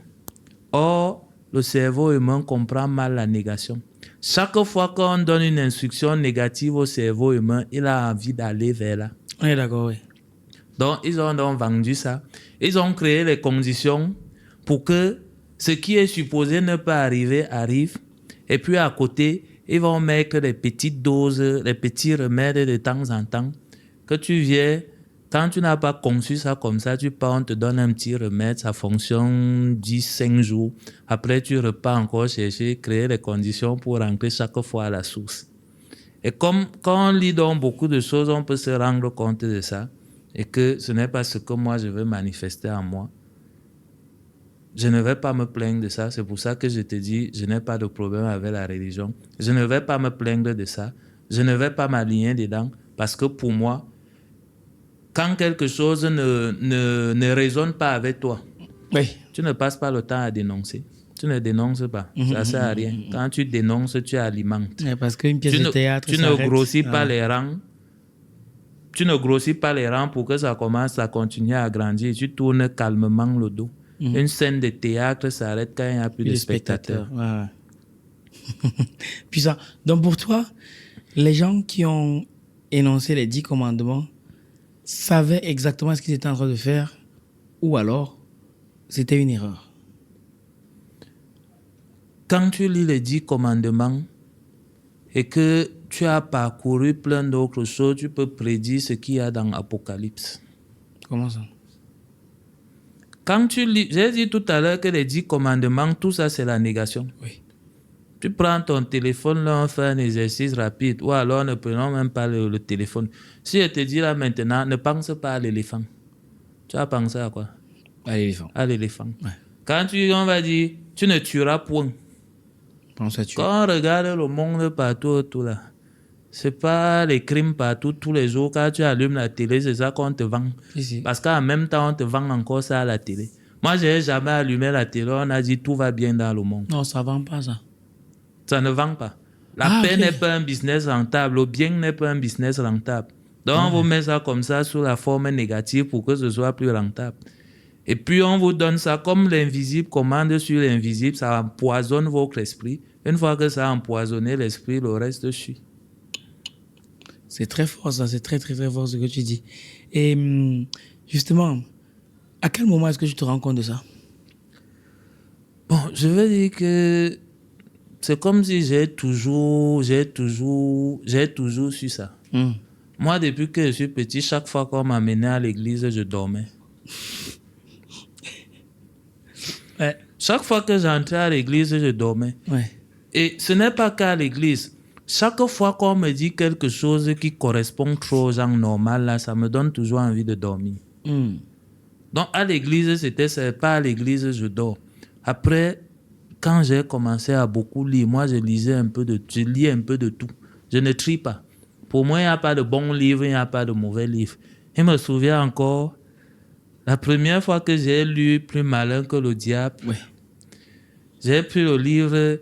Or, le cerveau humain comprend mal la négation. Chaque fois qu'on donne une instruction négative au cerveau humain, il a envie d'aller vers là. On est d'accord, oui. Donc, ils ont donc vendu ça. Ils ont créé les conditions pour que ce qui est supposé ne pas arriver, arrive. Et puis, à côté, ils vont mettre des petites doses, des petits remèdes de temps en temps. Que tu viens, quand tu n'as pas conçu ça comme ça, tu pars, on te donne un petit remède, ça fonctionne 10-5 jours. Après, tu repars encore chercher, créer les conditions pour rentrer chaque fois à la source. Et comme quand on lit donc beaucoup de choses, on peut se rendre compte de ça. Et que ce n'est pas ce que moi je veux manifester en moi. Je ne vais pas me plaindre de ça. C'est pour ça que je te dis, je n'ai pas de problème avec la religion. Je ne vais pas me plaindre de ça. Je ne vais pas m'aligner dedans. Parce que pour moi, quand quelque chose ne résonne pas avec toi, oui. Tu ne passes pas le temps à dénoncer. Tu ne dénonces pas. Ça ne sert à rien. Quand tu dénonces, tu alimentes. Parce qu'une pièce de théâtre, tu ne grossis pas les rangs. Tu ne grossis pas les rangs pour que ça commence à continuer à grandir. Tu tournes calmement le dos. Une scène de théâtre s'arrête quand il n'y a plus de spectateurs. Ouais. Puis ça, donc pour toi, les gens qui ont énoncé les 10 commandements savaient exactement ce qu'ils étaient en train de faire ou alors c'était une erreur? Quand tu lis les 10 commandements et que tu as parcouru plein d'autres choses, tu peux prédire ce qu'il y a dans Apocalypse. Comment ça? Quand tu lis, j'ai dit tout à l'heure que les 10 commandements, tout ça c'est la négation. Oui. Tu prends ton téléphone, là on fait un exercice rapide, ou alors ne prenons même pas le téléphone. Si je te dis là maintenant, ne pense pas à l'éléphant. tu as pensé à quoi? À l'éléphant. À l'éléphant. Ouais. Quand on va dire, tu ne tueras point. Pense à tuer. Quand on regarde le monde partout, tout là, c'est pas les crimes partout, tous les jours. Quand tu allumes la télé, c'est ça qu'on te vend. Ici. Parce qu'en même temps, on te vend encore ça à la télé. Moi, je n'ai jamais allumé la télé. On a dit tout va bien dans le monde. Non, ça ne vend pas ça. Ça ne vend pas. La paix ok. n'est pas un business rentable. Le bien n'est pas un business rentable. Donc, on vous met ça comme ça sous la forme négative pour que ce soit plus rentable. Et puis, on vous donne ça comme l'invisible commande sur l'invisible. Ça empoisonne votre esprit. Une fois que ça a empoisonné l'esprit, le reste suit. C'est très fort ça, c'est très très très fort ce que tu dis. Et justement, à quel moment est-ce que tu te rends compte de ça? Bon, je veux dire que c'est comme si j'ai toujours su ça. Moi, depuis que je suis petit, chaque fois qu'on m'amenait à l'église, je dormais. Ouais. Chaque fois que j'entrais à l'église, je dormais. Ouais. Et ce n'est pas qu'à l'église. Chaque fois qu'on me dit quelque chose qui correspond trop aux gens normaux, là, ça me donne toujours envie de dormir. Donc, à l'église, c'est pas à l'église, je dors. Après, quand j'ai commencé à beaucoup lire, moi, je lis un peu de tout. Je ne trie pas. Pour moi, il n'y a pas de bons livres, il n'y a pas de mauvais livres. Je me souviens encore, la première fois que j'ai lu Plus malin que le diable, Ouais. j'ai pris le livre,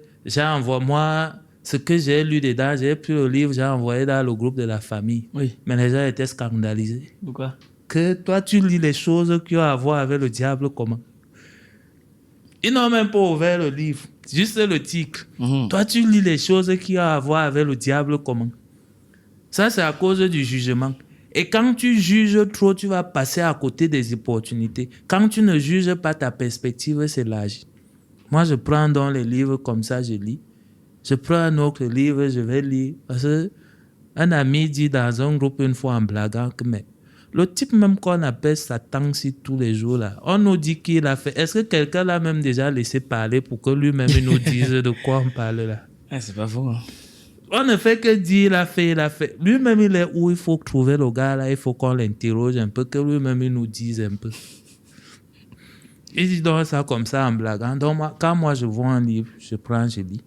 ce que j'ai lu dedans, j'ai pris le livre, j'ai envoyé dans le groupe de la famille. Oui. Mais les gens étaient scandalisés. Pourquoi? Que toi, tu lis les choses qui ont à voir avec le diable, comment? Ils n'ont même pas ouvert le livre, juste le titre. Toi, tu lis les choses qui ont à voir avec le diable, comment? Ça, c'est à cause du jugement. Et quand tu juges trop, tu vas passer à côté des opportunités. Quand tu ne juges pas, ta perspective s'élargit. Moi, je prends donc les livres comme ça, je lis. Je prends un autre livre, je vais lire. Parce qu'un ami dit dans un groupe une fois en blaguant que mais, le type même qu'on appelle Satan si tous les jours là, on nous dit qu'il a fait. Est-ce que quelqu'un l'a même déjà laissé parler pour que lui-même nous dise de quoi on parle là? Ah, c'est pas faux. Hein. On ne fait que dire, il a fait. Lui-même, il est où il faut trouver le gars là, il faut qu'on l'interroge un peu, que lui-même il nous dise un peu. Il dit donc ça comme ça en blaguant. Donc quand moi je vois un livre, je prends, je lis.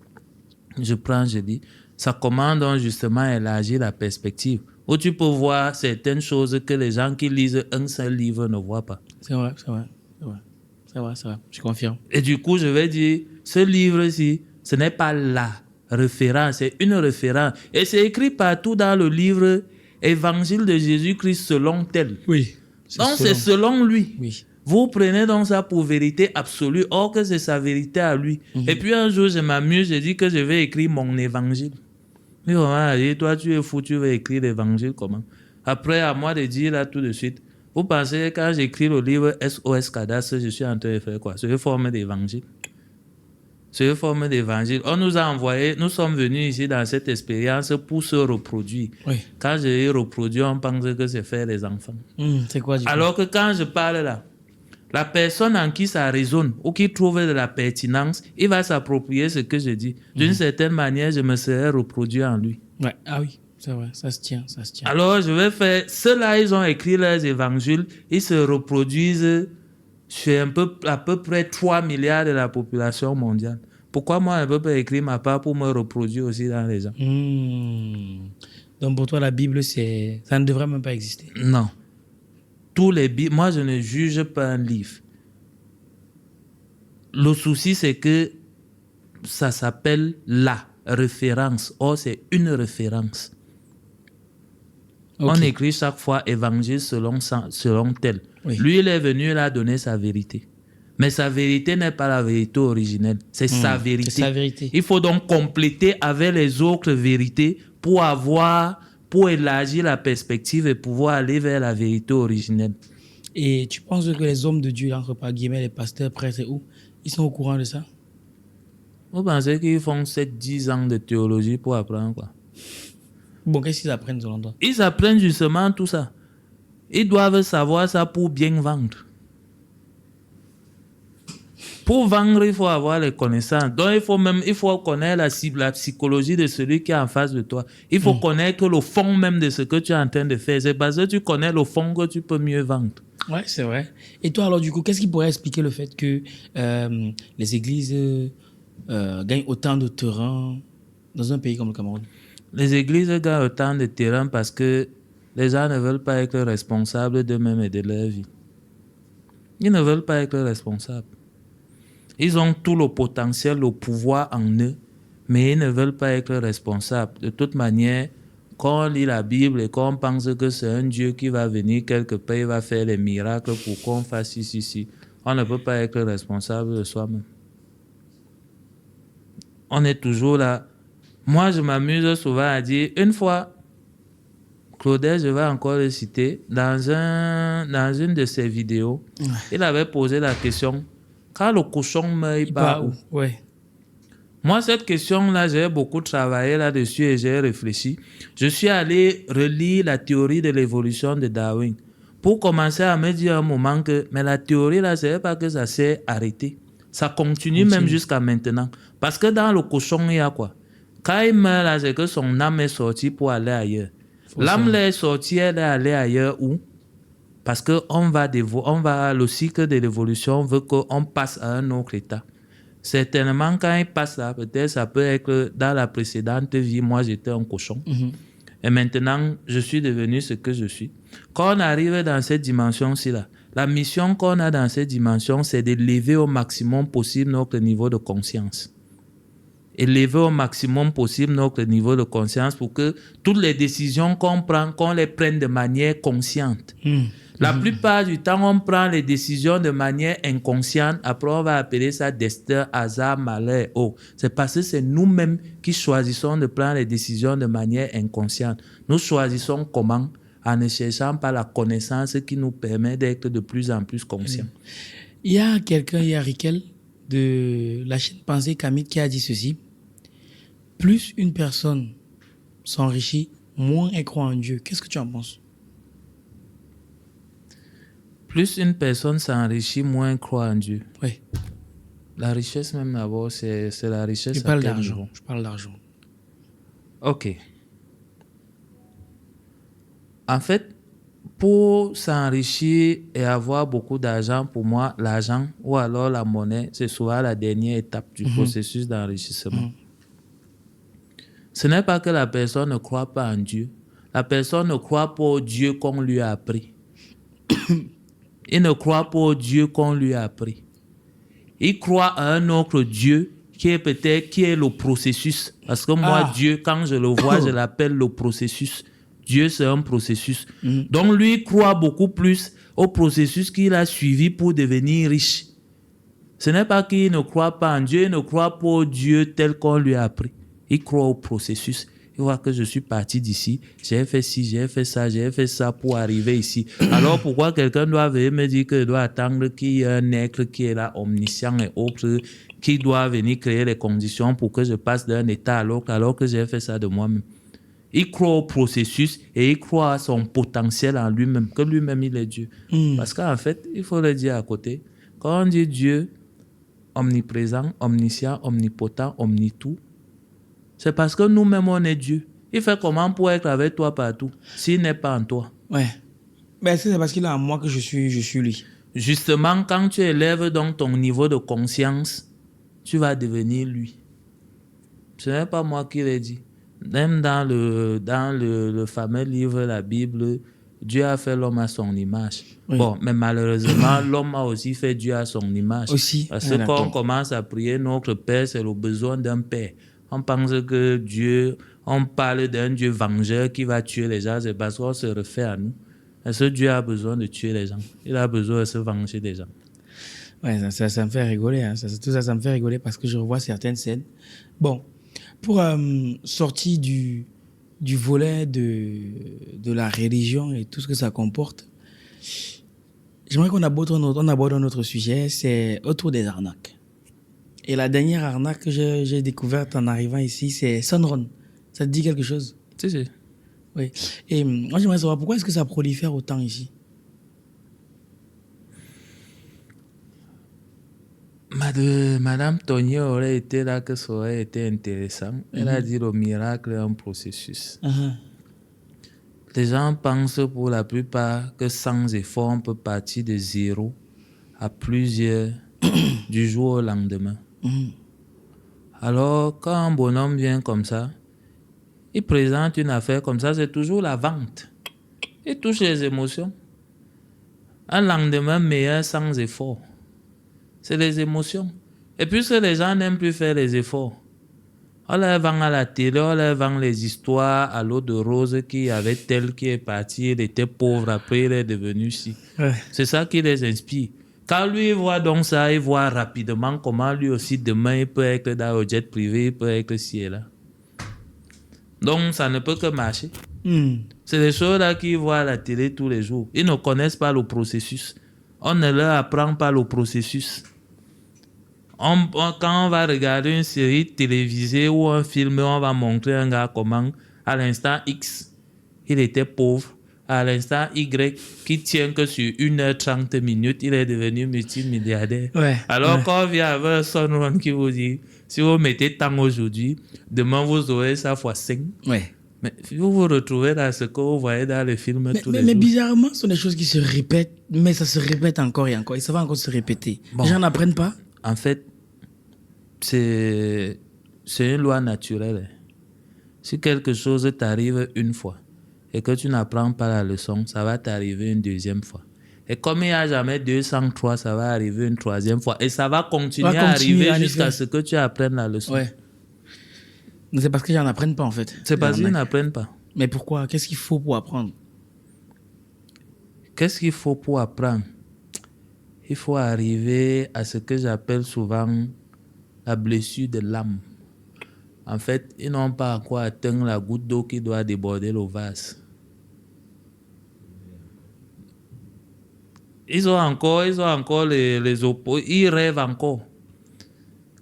Ça commande donc justement à élargir la perspective. Où tu peux voir certaines choses que les gens qui lisent un seul livre ne voient pas. C'est vrai. Je confirme. Et du coup, je vais dire, ce livre-ci, ce n'est pas la référence, c'est une référence. Et c'est écrit partout dans le livre Évangile de Jésus-Christ selon tel. Oui. Donc c'est selon lui. Oui. Vous prenez donc ça pour vérité absolue, or que c'est sa vérité à lui. Et puis un jour, je m'amuse, je dis que je vais écrire mon évangile. Et on m'a dit, toi tu es fou, tu veux écrire l'évangile comment? Après, à moi de dire là tout de suite, vous pensez que quand j'écris le livre SOS Cadastre, je suis en train de faire quoi? C'est une forme d'évangile. On nous a envoyé, nous sommes venus ici dans cette expérience pour se reproduire. Oui. Quand je reproduis, on pense que c'est faire les enfants. C'est quoi du coup? Alors que quand je parle là, la personne en qui ça résonne ou qui trouve de la pertinence, il va s'approprier ce que je dis. D'une certaine manière, je me serai reproduit en lui. Ouais. Ah oui, c'est vrai, ça se tient. Alors, je vais faire... Ceux-là, ils ont écrit leurs évangiles, ils se reproduisent sur à peu près 3 milliards de la population mondiale. Pourquoi moi, je ne peux pas écrire ma part pour me reproduire aussi dans les gens? Donc pour toi, la Bible, ça ne devrait même pas exister. Non. Moi, je ne juge pas un livre. Le souci, c'est que ça s'appelle la référence. Or, c'est une référence. Okay. On écrit chaque fois évangile selon tel. Oui. Lui, il est venu là donner sa vérité. Mais sa vérité n'est pas la vérité originelle. C'est sa vérité. C'est sa vérité. Il faut donc compléter avec les autres vérités pour élargir la perspective et pouvoir aller vers la vérité originelle. Et tu penses que les hommes de Dieu, entre par guillemets, les pasteurs, prêtres et où, ils sont au courant de ça? Vous pensez qu'ils font 7-10 ans de théologie pour apprendre quoi? Bon, qu'est-ce qu'ils apprennent selon toi? Ils apprennent justement tout ça. Ils doivent savoir ça pour bien vendre. Pour vendre, il faut avoir les connaissances. Donc, il faut connaître la psychologie de celui qui est en face de toi. Il faut connaître le fond même de ce que tu es en train de faire. C'est parce que tu connais le fond que tu peux mieux vendre. Ouais, c'est vrai. Et toi, alors, du coup, qu'est-ce qui pourrait expliquer le fait que les églises gagnent autant de terrain dans un pays comme le Cameroun? Les églises gagnent autant de terrain parce que les gens ne veulent pas être responsables d'eux-mêmes et de leur vie. Ils ne veulent pas être responsables. Ils ont tout le potentiel, le pouvoir en eux, mais ils ne veulent pas être responsables. De toute manière, quand on lit la Bible et qu'on pense que c'est un Dieu qui va venir quelque part, il va faire les miracles pour qu'on fasse ici, on ne peut pas être responsable de soi-même. On est toujours là. Moi, je m'amuse souvent à dire, une fois, Claudel, je vais encore le citer, dans une de ses vidéos, il avait posé la question, quand le cochon meurt, il part où? Ouais. Moi, cette question-là, j'ai beaucoup travaillé là-dessus et j'ai réfléchi. Je suis allé relire la théorie de l'évolution de Darwin pour commencer à me dire un moment que, mais la théorie, là, c'est pas que ça s'est arrêté. Ça continue même jusqu'à maintenant. Parce que dans le cochon, il y a quoi? Quand il meurt, là, c'est que son âme est sortie pour aller ailleurs. L'âme est sortie, elle est allée ailleurs où? Parce que le cycle de l'évolution veut qu'on passe à un autre état. Certainement, quand il passe là, peut-être ça peut être dans la précédente vie, moi j'étais un cochon. Et maintenant, je suis devenu ce que je suis. Quand on arrive dans cette dimension-ci, là, la mission qu'on a dans cette dimension, c'est d'élever au maximum possible notre niveau de conscience. Élever au maximum possible notre niveau de conscience pour que toutes les décisions qu'on prend, qu'on les prenne de manière consciente. La plupart du temps, on prend les décisions de manière inconsciente. Après, on va appeler ça destin, hasard, malheur. Oh, c'est parce que c'est nous-mêmes qui choisissons de prendre les décisions de manière inconsciente. Nous choisissons comment? En ne cherchant pas la connaissance qui nous permet d'être de plus en plus conscients. Il y a quelqu'un, il y a Riquel, de la chaîne Pensée Camille, qui a dit ceci. Plus une personne s'enrichit, moins elle croit en Dieu. Qu'est-ce que tu en penses? Plus une personne s'enrichit, moins elle croit en Dieu. Oui. La richesse même d'abord, c'est la richesse. Je parle d'argent. Je parle d'argent. Ok. En fait, pour s'enrichir et avoir beaucoup d'argent, pour moi, l'argent ou alors la monnaie, c'est souvent la dernière étape du processus d'enrichissement. Ce n'est pas que la personne ne croit pas en Dieu. La personne ne croit pas au Dieu qu'on lui a appris. Il ne croit pas au Dieu qu'on lui a appris. Il croit à un autre Dieu qui est le processus. Parce que moi, Dieu, quand je le vois, je l'appelle le processus. Dieu, c'est un processus. Donc, lui, il croit beaucoup plus au processus qu'il a suivi pour devenir riche. Ce n'est pas qu'il ne croit pas en Dieu, il ne croit pas au Dieu tel qu'on lui a appris. Il croit au processus. Il voit que je suis parti d'ici, j'ai fait ci, j'ai fait ça pour arriver ici. Alors pourquoi quelqu'un doit venir me dire qu'il doit attendre qu'il y ait un être qui est là, omniscient et autre, qui doit venir créer les conditions pour que je passe d'un état à l'autre alors que j'ai fait ça de moi-même? Il croit au processus et il croit à son potentiel en lui-même, que lui-même il est Dieu. Parce qu'en fait, il faut le dire à côté, quand on dit Dieu, omniprésent, omniscient, omnipotent, omnitout, c'est parce que nous-mêmes, on est Dieu. Il fait comment pour être avec toi partout s'il n'est pas en toi? Ouais. Ben, c'est parce qu'il est en moi que je suis lui. Justement, quand tu élèves donc ton niveau de conscience, tu vas devenir lui. Ce n'est pas moi qui l'ai dit. Même dans le fameux livre, la Bible, Dieu a fait l'homme à son image. Oui. Bon, mais malheureusement, l'homme a aussi fait Dieu à son image. Aussi. Parce que quand on commence à prier, notre Père, c'est le besoin d'un Père. On pense que Dieu, on parle d'un Dieu vengeur qui va tuer les gens, c'est parce qu'on se refait à nous. Parce que Dieu a besoin de tuer les gens. Il a besoin de se venger des gens. Ouais, ça me fait rigoler. Hein. Tout ça me fait rigoler parce que je revois certaines scènes. Bon, pour sortir du volet de la religion et tout ce que ça comporte, j'aimerais qu'on aborde un autre sujet, c'est autour des arnaques. Et la dernière arnaque que j'ai découverte en arrivant ici, c'est Sunrun. Ça te dit quelque chose? Si. Oui. Et moi, j'aimerais savoir pourquoi est-ce que ça prolifère autant ici? Madame Tony aurait été là, que ça aurait été intéressant. Elle a dit le miracle est un processus. Les gens pensent pour la plupart que sans effort, on peut partir de zéro à plusieurs du jour au lendemain. Alors, quand un bonhomme vient comme ça, il présente une affaire comme ça, c'est toujours la vente. Il touche les émotions. Un lendemain meilleur sans effort. C'est les émotions. Et puisque les gens n'aiment plus faire les efforts, on leur vend à la télé, on leur vend les histoires à l'eau de rose qui avait tel qui est parti, il était pauvre, après il est devenu ci. Ouais. C'est ça qui les inspire. Quand lui voit donc ça, il voit rapidement comment lui aussi demain il peut être dans le jet privé, il peut être ci et là. Donc ça ne peut que marcher. C'est des choses-là qu'ils voient à la télé tous les jours. Ils ne connaissent pas le processus. On ne leur apprend pas le processus. Quand on va regarder une série télévisée ou un film, on va montrer un gars comment, à l'instant X, il était pauvre. À l'instant Y, qui tient que sur 1h30 minutes, il est devenu multimilliardaire. Ouais, Alors quand on vient avec un Son Run qui vous dit, si vous mettez tant aujourd'hui, demain vous aurez ça fois 5. Ouais. Mais vous vous retrouvez dans ce que vous voyez dans les films tous les jours. Mais bizarrement, ce sont des choses qui se répètent, mais ça se répète encore et encore. Et ça va encore se répéter. Bon. Les gens n'apprennent pas. En fait, c'est une loi naturelle. Si quelque chose t'arrive une fois et que tu n'apprends pas la leçon, ça va t'arriver une deuxième fois. Et comme il n'y a jamais 203, ça va arriver une troisième fois. Et ça va continuer à arriver jusqu'à ce que tu apprennes la leçon. Ouais. C'est parce que les gens n'apprennent pas, en fait. C'est parce qu'ils n'apprennent pas. Mais pourquoi? Qu'est-ce qu'il faut pour apprendre? Qu'est-ce qu'il faut pour apprendre? Il faut arriver à ce que j'appelle souvent la blessure de l'âme. En fait, ils n'ont pas encore atteint la goutte d'eau qui doit déborder le vase. Ils ont encore les opposés. Ils rêvent encore.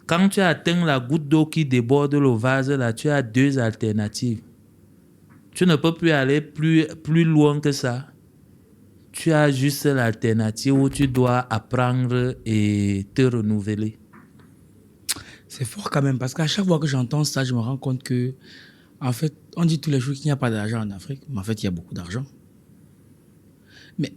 Quand tu atteins la goutte d'eau qui déborde le vase, là, tu as deux alternatives. Tu ne peux plus aller plus loin que ça. Tu as juste l'alternative où tu dois apprendre et te renouveler. C'est fort quand même, parce qu'à chaque fois que j'entends ça, je me rends compte que, en fait, on dit tous les jours qu'il n'y a pas d'argent en Afrique, mais en fait, il y a beaucoup d'argent. Mais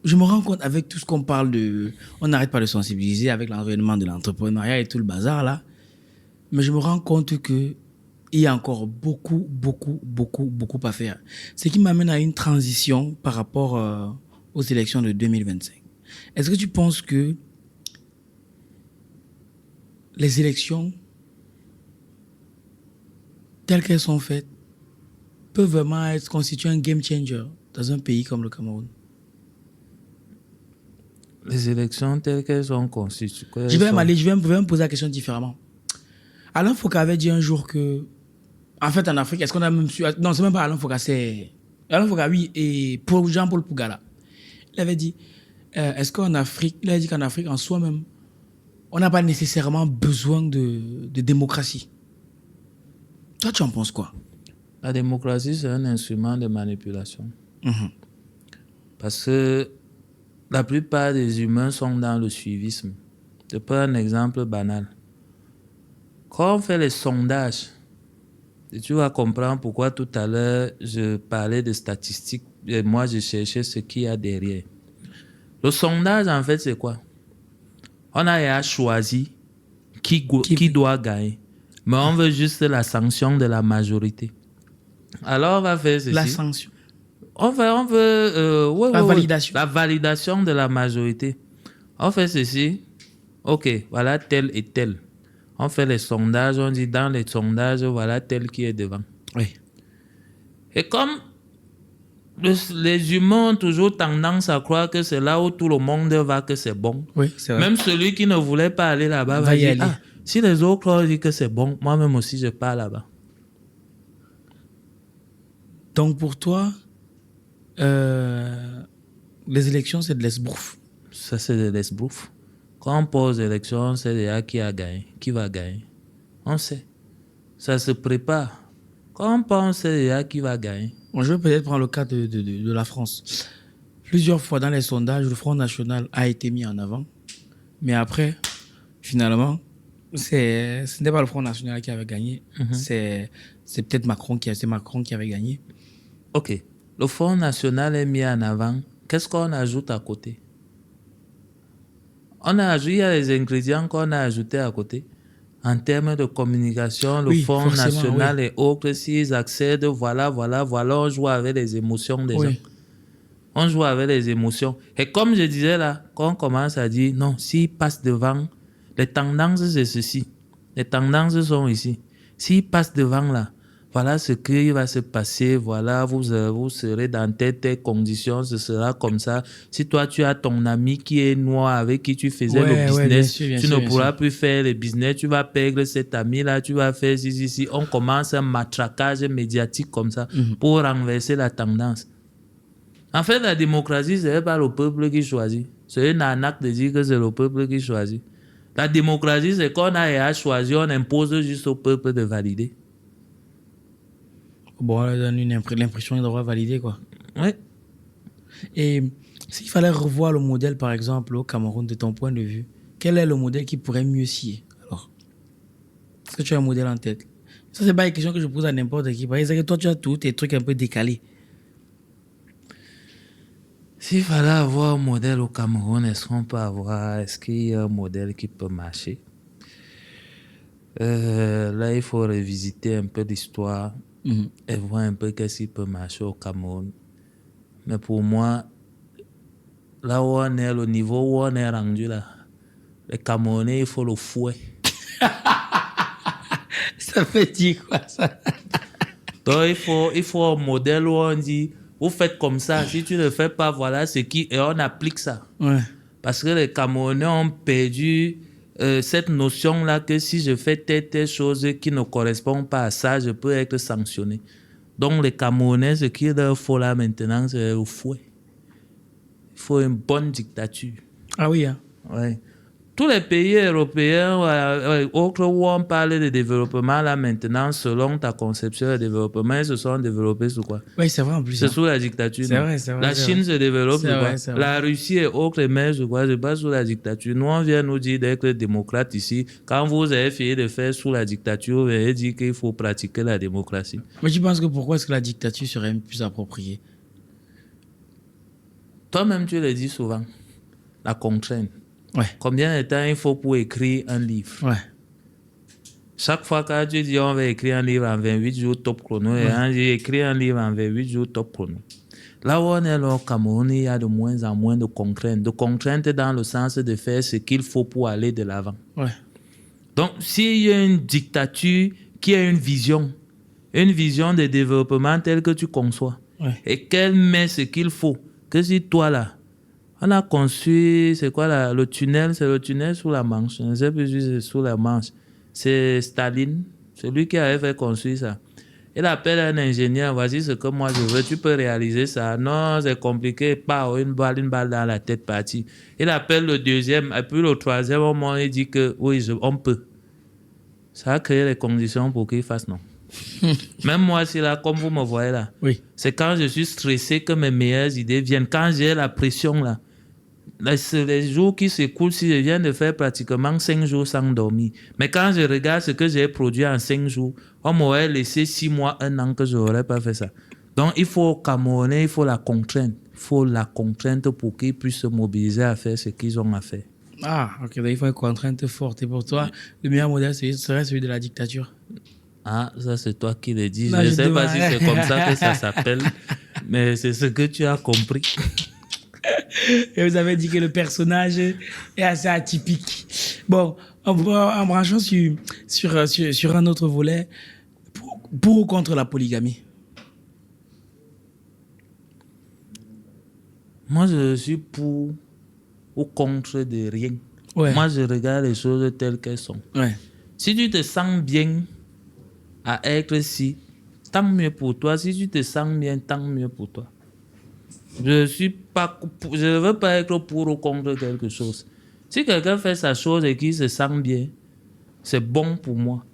je me rends compte avec tout ce qu'on parle de... On n'arrête pas de sensibiliser avec l'environnement de l'entrepreneuriat et tout le bazar là. Mais je me rends compte qu'il y a encore beaucoup à faire. Ce qui m'amène à une transition par rapport aux élections de 2025. Est-ce que tu penses que les élections, telles qu'elles sont faites, peuvent vraiment constituer un game changer dans un pays comme le Cameroun? Les élections telles qu'elles sont constituées... Je vais me poser la question différemment. Alain Foka avait dit un jour que, en fait, en Afrique, est-ce qu'on a même su... Non, c'est même pas Alain Foka, c'est... Alain Foka, oui, et pour Jean-Paul Pougala. Il avait dit, est-ce qu'en Afrique, il a dit qu'en Afrique, en soi-même, on n'a pas nécessairement besoin de démocratie. Toi, tu en penses quoi? La démocratie, c'est un instrument de manipulation. Parce que la plupart des humains sont dans le suivisme. Je prends un exemple banal. Quand on fait les sondages, et tu vas comprendre pourquoi tout à l'heure je parlais de statistiques et moi je cherchais ce qu'il y a derrière. Le sondage, en fait, c'est quoi? On a choisi qui doit gagner. Mais on veut juste la sanction de la majorité. Alors on va faire ceci. La sanction. On veut validation. La validation de la majorité. On fait ceci. Ok, voilà tel et tel. On fait les sondages. On dit dans les sondages, voilà tel qui est devant. Oui. Et comme les humains ont toujours tendance à croire que c'est là où tout le monde va que c'est bon. Oui, c'est vrai. Même celui qui ne voulait pas aller là-bas va dire, si les autres disent que c'est bon, moi-même aussi je pars là-bas. Donc pour toi, les élections, c'est de l'esbrouf. Ça, c'est de l'esbrouf. Quand on pose l'élection, c'est déjà qui a gagné, qui va gagner. On sait. Ça se prépare. Quand on pense, c'est déjà qui va gagner. Bon, je vais peut-être prendre le cas de la France. Plusieurs fois dans les sondages, le Front National a été mis en avant. Mais après, finalement, Ce n'est pas le Front National qui avait gagné. C'est peut-être Macron qui avait gagné. Ok. Le Front National est mis en avant. Qu'est-ce qu'on ajoute à côté? Il y a les ingrédients qu'on a ajoutés à côté. En termes de communication, le Front National et autres, s'ils accèdent, voilà, on joue avec les émotions des gens. On joue avec les émotions. Et comme je disais là, quand on commence à dire, non, s'ils passent devant, les tendances, c'est ceci. Les tendances sont ici. S'ils passent devant là, voilà ce qui va se passer, voilà, vous serez dans telles conditions, ce sera comme ça. Si toi, tu as ton ami qui est noir, avec qui tu faisais le business, tu ne pourras plus faire le business, tu vas perdre cet ami-là, tu vas faire si. On commence un matraquage médiatique comme ça pour renverser la tendance. En fait, la démocratie, ce n'est pas le peuple qui choisit. C'est une arnaque de dire que c'est le peuple qui choisit. La démocratie, c'est qu'on a choisi, on impose juste au peuple de valider. Bon, on donne l'impression qu'il devrait valider, quoi. Oui. Et s'il fallait revoir le modèle, par exemple, au Cameroun, de ton point de vue, quel est le modèle qui pourrait mieux scier, alors? Est-ce que tu as un modèle en tête? Ça, c'est pas une question que je pose à n'importe qui. Parce que toi, tu as tous tes trucs un peu décalés. S'il fallait avoir un modèle au Cameroun, est-ce qu'il y a un modèle qui peut marcher? Là, il faut revisiter un peu l'histoire et voir un peu qu'est-ce qui peut marcher au Cameroun. Mais pour moi, là où on est, le niveau où on est rendu là, les Camerounais, il faut le fouet. Ça veut dire quoi, ça? Donc, il faut un modèle où on dit, vous faites comme ça, si tu ne fais pas, voilà ce qui... Et on applique ça. Ouais. Parce que les Camerounais ont perdu cette notion-là que si je fais telle chose qui ne correspond pas à ça, je peux être sanctionné. Donc, les Camerounais, ce qu'il leur faut là maintenant, c'est le fouet. Il faut une bonne dictature. Ah oui, hein? Ouais. Tous les pays européens, autres où on parle de développement, là maintenant, selon ta conception de développement, ils se sont développés sous quoi? Oui, c'est vrai en plus. C'est sous la dictature. C'est vrai. La Chine se développe sous quoi? La Russie et autres mais sous quoi? C'est pas sous la dictature. Nous, on vient nous dire d'être démocrate ici. Quand vous avez fini de faire sous la dictature, vous avez dit qu'il faut pratiquer la démocratie. Mais tu penses que pourquoi est-ce que la dictature serait plus appropriée? Toi-même, tu le dis souvent. La contrainte. Ouais. Combien de temps il faut pour écrire un livre? Ouais. Chaque fois que tu dis on va écrire un livre en 28 jours top chrono, et j'ai écrit un livre en 28 jours top chrono. Là où on est au Cameroun, il y a de moins en moins de contraintes. De contraintes dans le sens de faire ce qu'il faut pour aller de l'avant. Ouais. Donc, s'il y a une dictature qui a une vision de développement telle que tu conçois, et qu'elle met ce qu'il faut, que si toi là, on a conçu, c'est quoi là, le tunnel, c'est le tunnel sous la Manche. Je ne sais plus si c'est sous la Manche. C'est Staline, c'est lui qui avait fait construire ça. Il appelle un ingénieur, voici ce que moi je veux, tu peux réaliser ça. Non, c'est compliqué, pas une balle dans la tête partie. Il appelle le deuxième, et puis le troisième, au moment il dit que oui, on peut. Ça a créé les conditions pour qu'il fasse non. Même moi, c'est là, comme vous me voyez là, c'est quand je suis stressé que mes meilleures idées viennent. Quand j'ai la pression là, les jours qui s'écoulent, si je viens de faire pratiquement 5 jours sans dormir. Mais quand je regarde ce que j'ai produit en 5 jours, on m'aurait laissé 6 mois, 1 an que je n'aurais pas fait ça. Donc, il faut au Camerounais, il faut la contrainte. Il faut la contrainte pour qu'ils puissent se mobiliser à faire ce qu'ils ont à faire. Ah, ok. Donc, il faut une contrainte forte. Et pour toi, le meilleur modèle serait celui de la dictature? Ah, ça c'est toi qui le dis. Je ne sais pas si c'est comme ça que ça s'appelle, mais c'est ce que tu as compris. Et vous avez dit que le personnage est assez atypique. Bon, en branchant sur un autre volet, pour ou contre la polygamie? Moi, je suis pour ou contre de rien. Ouais. Moi, je regarde les choses telles qu'elles sont. Ouais. Si tu te sens bien à être ici, tant mieux pour toi. Si tu te sens bien, tant mieux pour toi. Je ne veux pas être pour ou contre quelque chose. Si quelqu'un fait sa chose et qu'il se sent bien, c'est bon pour moi.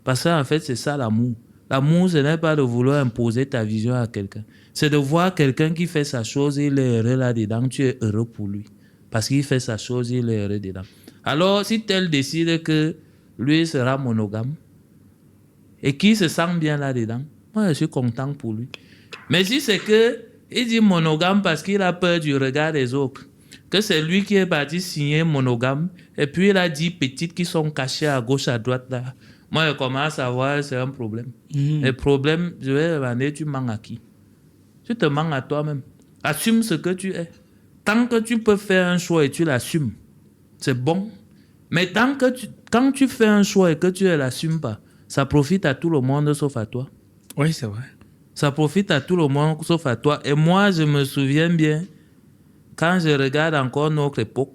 Parce qu'en fait, c'est ça l'amour. L'amour, ce n'est pas de vouloir imposer ta vision à quelqu'un. C'est de voir quelqu'un qui fait sa chose, il est heureux là-dedans, tu es heureux pour lui. Parce qu'il fait sa chose, il est heureux dedans. Alors, si tel décide que lui sera monogame et qui se sent bien là-dedans, moi, je suis content pour lui. Mais si c'est que il dit monogame parce qu'il a peur du regard des autres, que c'est lui qui est parti signer monogame, et puis il a 10 petites qui sont cachées à gauche, à droite, là. Moi, je commence à voir, c'est un problème. Le problème, je vais demander, tu mens à qui? Tu te mens à toi-même. Assume ce que tu es. Tant que tu peux faire un choix et tu l'assumes, c'est bon. Mais quand tu fais un choix et que tu ne l'assumes pas, ça profite à tout le monde sauf à toi. Oui, c'est vrai. Ça profite à tout le monde sauf à toi. Et moi, je me souviens bien, quand je regarde encore notre époque,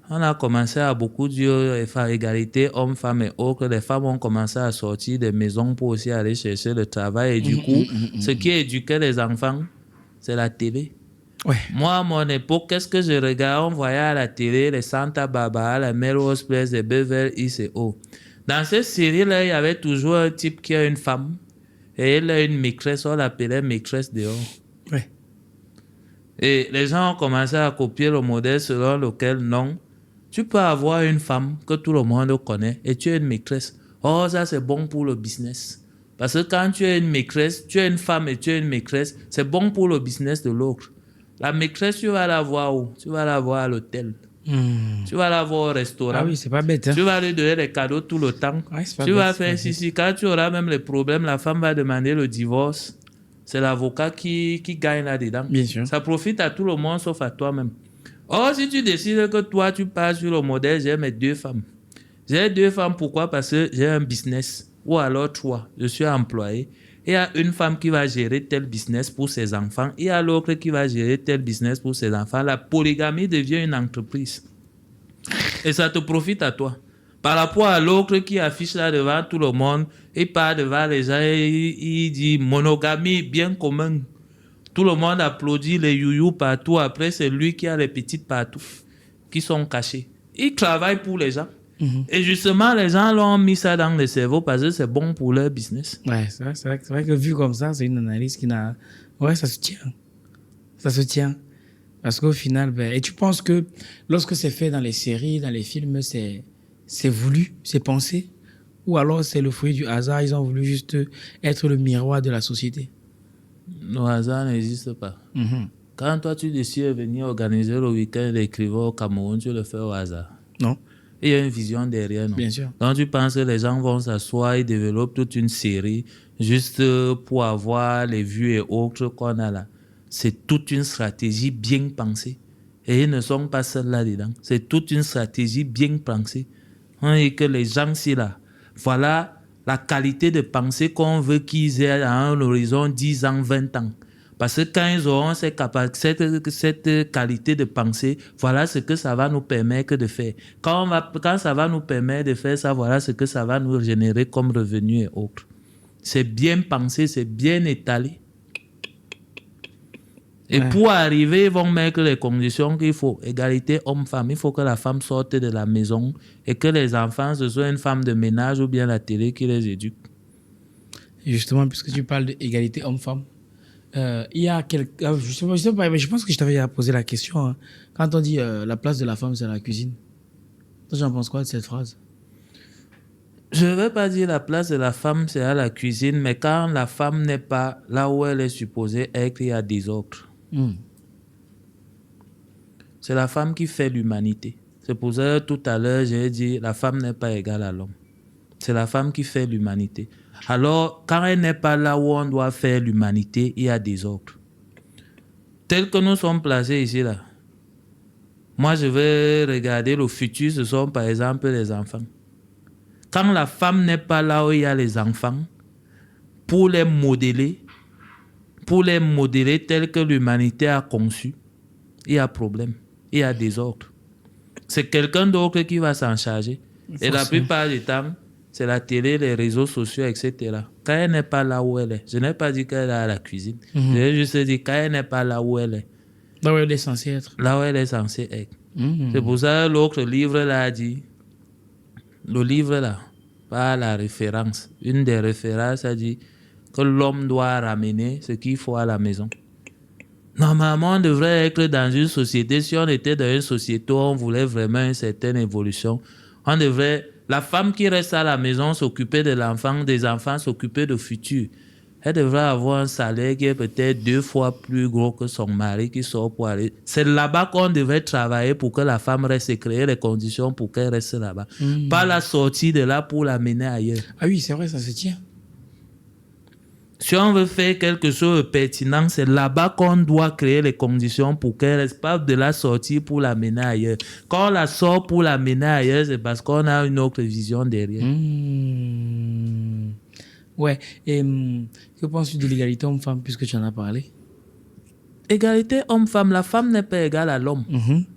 on a commencé à beaucoup dire égalité hommes-femmes et autres. Les femmes ont commencé à sortir des maisons pour aussi aller chercher le travail. Et du coup, ce qui éduquait les enfants, c'est la télé. Ouais. Moi, à mon époque, qu'est-ce que je regardais? On voyait à la télé les Santa Barbara, les Melrose Place, les Beverly Hills et autres. Dans ces séries-là, il y avait toujours un type qui a une femme. Et il a une maîtresse, on l'appelait maîtresse dehors. Ouais. Et les gens ont commencé à copier le modèle selon lequel, non, tu peux avoir une femme que tout le monde connaît et tu es une maîtresse. Oh, ça c'est bon pour le business. Parce que quand tu es une maîtresse, tu es une femme et tu es une maîtresse, c'est bon pour le business de l'autre. La maîtresse, tu vas la voir où? Tu vas la voir à l'hôtel. Tu vas la voir au restaurant. Ah oui, c'est pas bête. Hein? Tu vas lui donner des cadeaux tout le temps. Ouais, tu vas faire si. Quand tu auras même les problèmes, la femme va demander le divorce. C'est l'avocat qui gagne là-dedans. Bien sûr. Ça profite à tout le monde sauf à toi-même. Or, si tu décides que toi, tu passes sur le modèle, j'ai mes 2 femmes. J'ai 2 femmes, pourquoi? Parce que j'ai un business. Ou alors 3, je suis employé. Il y a une femme qui va gérer tel business pour ses enfants. Il y a l'autre qui va gérer tel business pour ses enfants. La polygamie devient une entreprise. Et ça te profite à toi. Par rapport à l'autre qui affiche là devant tout le monde, il part devant les gens et il dit monogamie bien commun. Tout le monde applaudit les youyou partout. Après, c'est lui qui a les petites partout qui sont cachées. Il travaille pour les gens. Et justement, les gens l'ont mis ça dans le cerveau parce que c'est bon pour leur business. Ouais, c'est vrai que vu comme ça, c'est une analyse qui n'a... Ouais, ça se tient. Ça se tient. Parce qu'au final, et tu penses que lorsque c'est fait dans les séries, dans les films, c'est voulu, c'est pensé? Ou alors c'est le fruit du hasard, ils ont voulu juste être le miroir de la société? Le hasard n'existe pas. Quand toi, tu décides de venir organiser le week-end d'écrivain au Cameroun, tu le fais au hasard. Non. Il y a une vision derrière, non? Bien sûr. Donc, tu penses que les gens vont s'asseoir et développent toute une série juste pour avoir les vues et autres qu'on a là. C'est toute une stratégie bien pensée. Et ils ne sont pas seuls là-dedans. C'est toute une stratégie bien pensée. Et que les gens, si là, voilà la qualité de pensée qu'on veut qu'ils aient à un horizon 10 ans, 20 ans. Parce que quand ils auront cette qualité de pensée, voilà ce que ça va nous permettre de faire. Quand ça va nous permettre de faire ça, voilà ce que ça va nous générer comme revenus et autres. C'est bien pensé, c'est bien étalé. Et pour arriver, ils vont mettre les conditions qu'il faut. Égalité homme-femme. Il faut que la femme sorte de la maison et que les enfants, ce soit une femme de ménage ou bien la télé qui les éduque. Justement, puisque tu parles d'égalité homme-femme, il y a quelques... Je sais pas, mais je pense que je t'avais posé la question. Hein. Quand on dit la place de la femme, c'est la cuisine. Toi, j'en pense quoi de cette phrase? Je ne vais pas dire la place de la femme, c'est à la cuisine, mais quand la femme n'est pas là où elle est supposée être, il y a des autres. C'est la femme qui fait l'humanité. C'est pour ça que tout à l'heure, j'ai dit la femme n'est pas égale à l'homme. C'est la femme qui fait l'humanité. Alors, quand elle n'est pas là où on doit faire l'humanité, il y a des autres. Tels que nous sommes placés ici, là. Moi, je vais regarder le futur, ce sont par exemple les enfants. Quand la femme n'est pas là où il y a les enfants, pour les modeler tels que l'humanité a conçu, il y a problème, il y a désordre. C'est quelqu'un d'autre qui va s'en charger. Et la plupart du temps, c'est la télé, les réseaux sociaux, etc. Quand elle n'est pas là où elle est, je n'ai pas dit qu'elle est à la cuisine. J'ai juste dit quand elle n'est pas là où elle est. Là où elle est censée être. Là où elle est censée être. C'est pour ça que l'autre livre là a dit, le livre là, pas la référence. Une des références a dit que l'homme doit ramener ce qu'il faut à la maison. Normalement, on devrait être dans une société, si on était dans une société où on voulait vraiment une certaine évolution, on devrait La femme qui reste à la maison s'occuper de l'enfant, des enfants, s'occuper du futur. Elle devrait avoir un salaire qui est peut-être 2 fois plus gros que son mari qui sort pour aller. C'est là-bas qu'on devrait travailler pour que la femme reste et créer les conditions pour qu'elle reste là-bas. Pas la sortie de là pour la mener ailleurs. Ah oui, c'est vrai, ça se tient. Si on veut faire quelque chose de pertinent, c'est là-bas qu'on doit créer les conditions pour qu'elle reste, pas de la sortir pour la mener ailleurs. Quand on la sort pour la mener ailleurs, c'est parce qu'on a une autre vision derrière. Ouais, et que penses-tu de l'égalité homme-femme puisque tu en as parlé? Égalité homme-femme, la femme n'est pas égale à l'homme.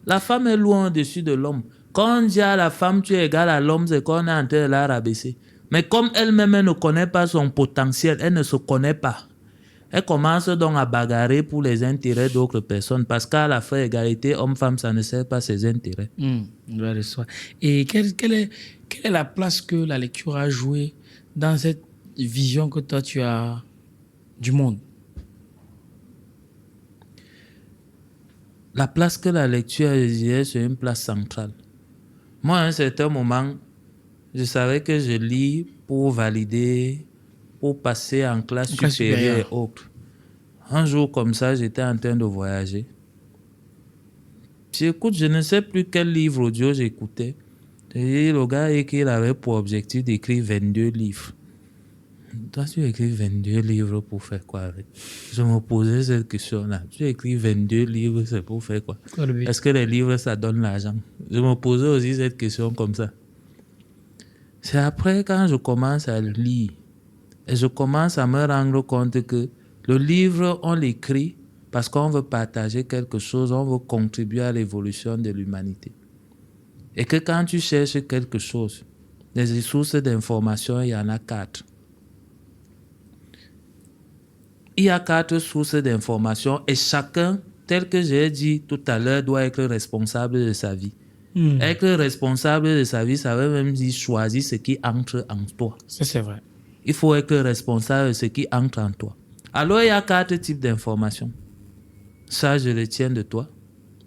La femme est loin au-dessus de l'homme. Quand on dit à la femme tu es égale à l'homme, c'est qu'on est en train de la rabaisser. Mais comme elle-même elle ne connaît pas son potentiel, elle ne se connaît pas. Elle commence donc à bagarrer pour les intérêts d'autres personnes parce qu'à la fin, égalité homme-femme, ça ne sert pas ses intérêts. Et quelle est la place que la lecture a jouée dans cette vision que toi tu as du monde? La place que la lecture a jouée, c'est une place centrale. Moi, à un certain moment, je savais que je lis pour valider, pour passer en classe supérieure et autres. Un jour comme ça, j'étais en train de voyager. J'écoute, je ne sais plus quel livre audio j'écoutais. Et le gars il avait pour objectif d'écrire 22 livres. Toi, tu écris 22 livres pour faire quoi avec? Je me posais cette question-là. Tu écris 22 livres, c'est pour faire quoi? Est-ce que les livres, ça donne l'argent? Je me posais aussi cette question comme ça. C'est après quand je commence à lire et je commence à me rendre compte que le livre, on l'écrit parce qu'on veut partager quelque chose, on veut contribuer à l'évolution de l'humanité. Et que quand tu cherches quelque chose, les sources d'information, il y en a 4. Il y a 4 sources d'information et chacun, tel que j'ai dit tout à l'heure, doit être responsable de sa vie. Être responsable de sa vie, ça veut même dire choisir ce qui entre en toi. Ça, c'est vrai. Il faut être responsable de ce qui entre en toi. Alors, il y a 4 types d'informations. Ça, je le tiens de toi.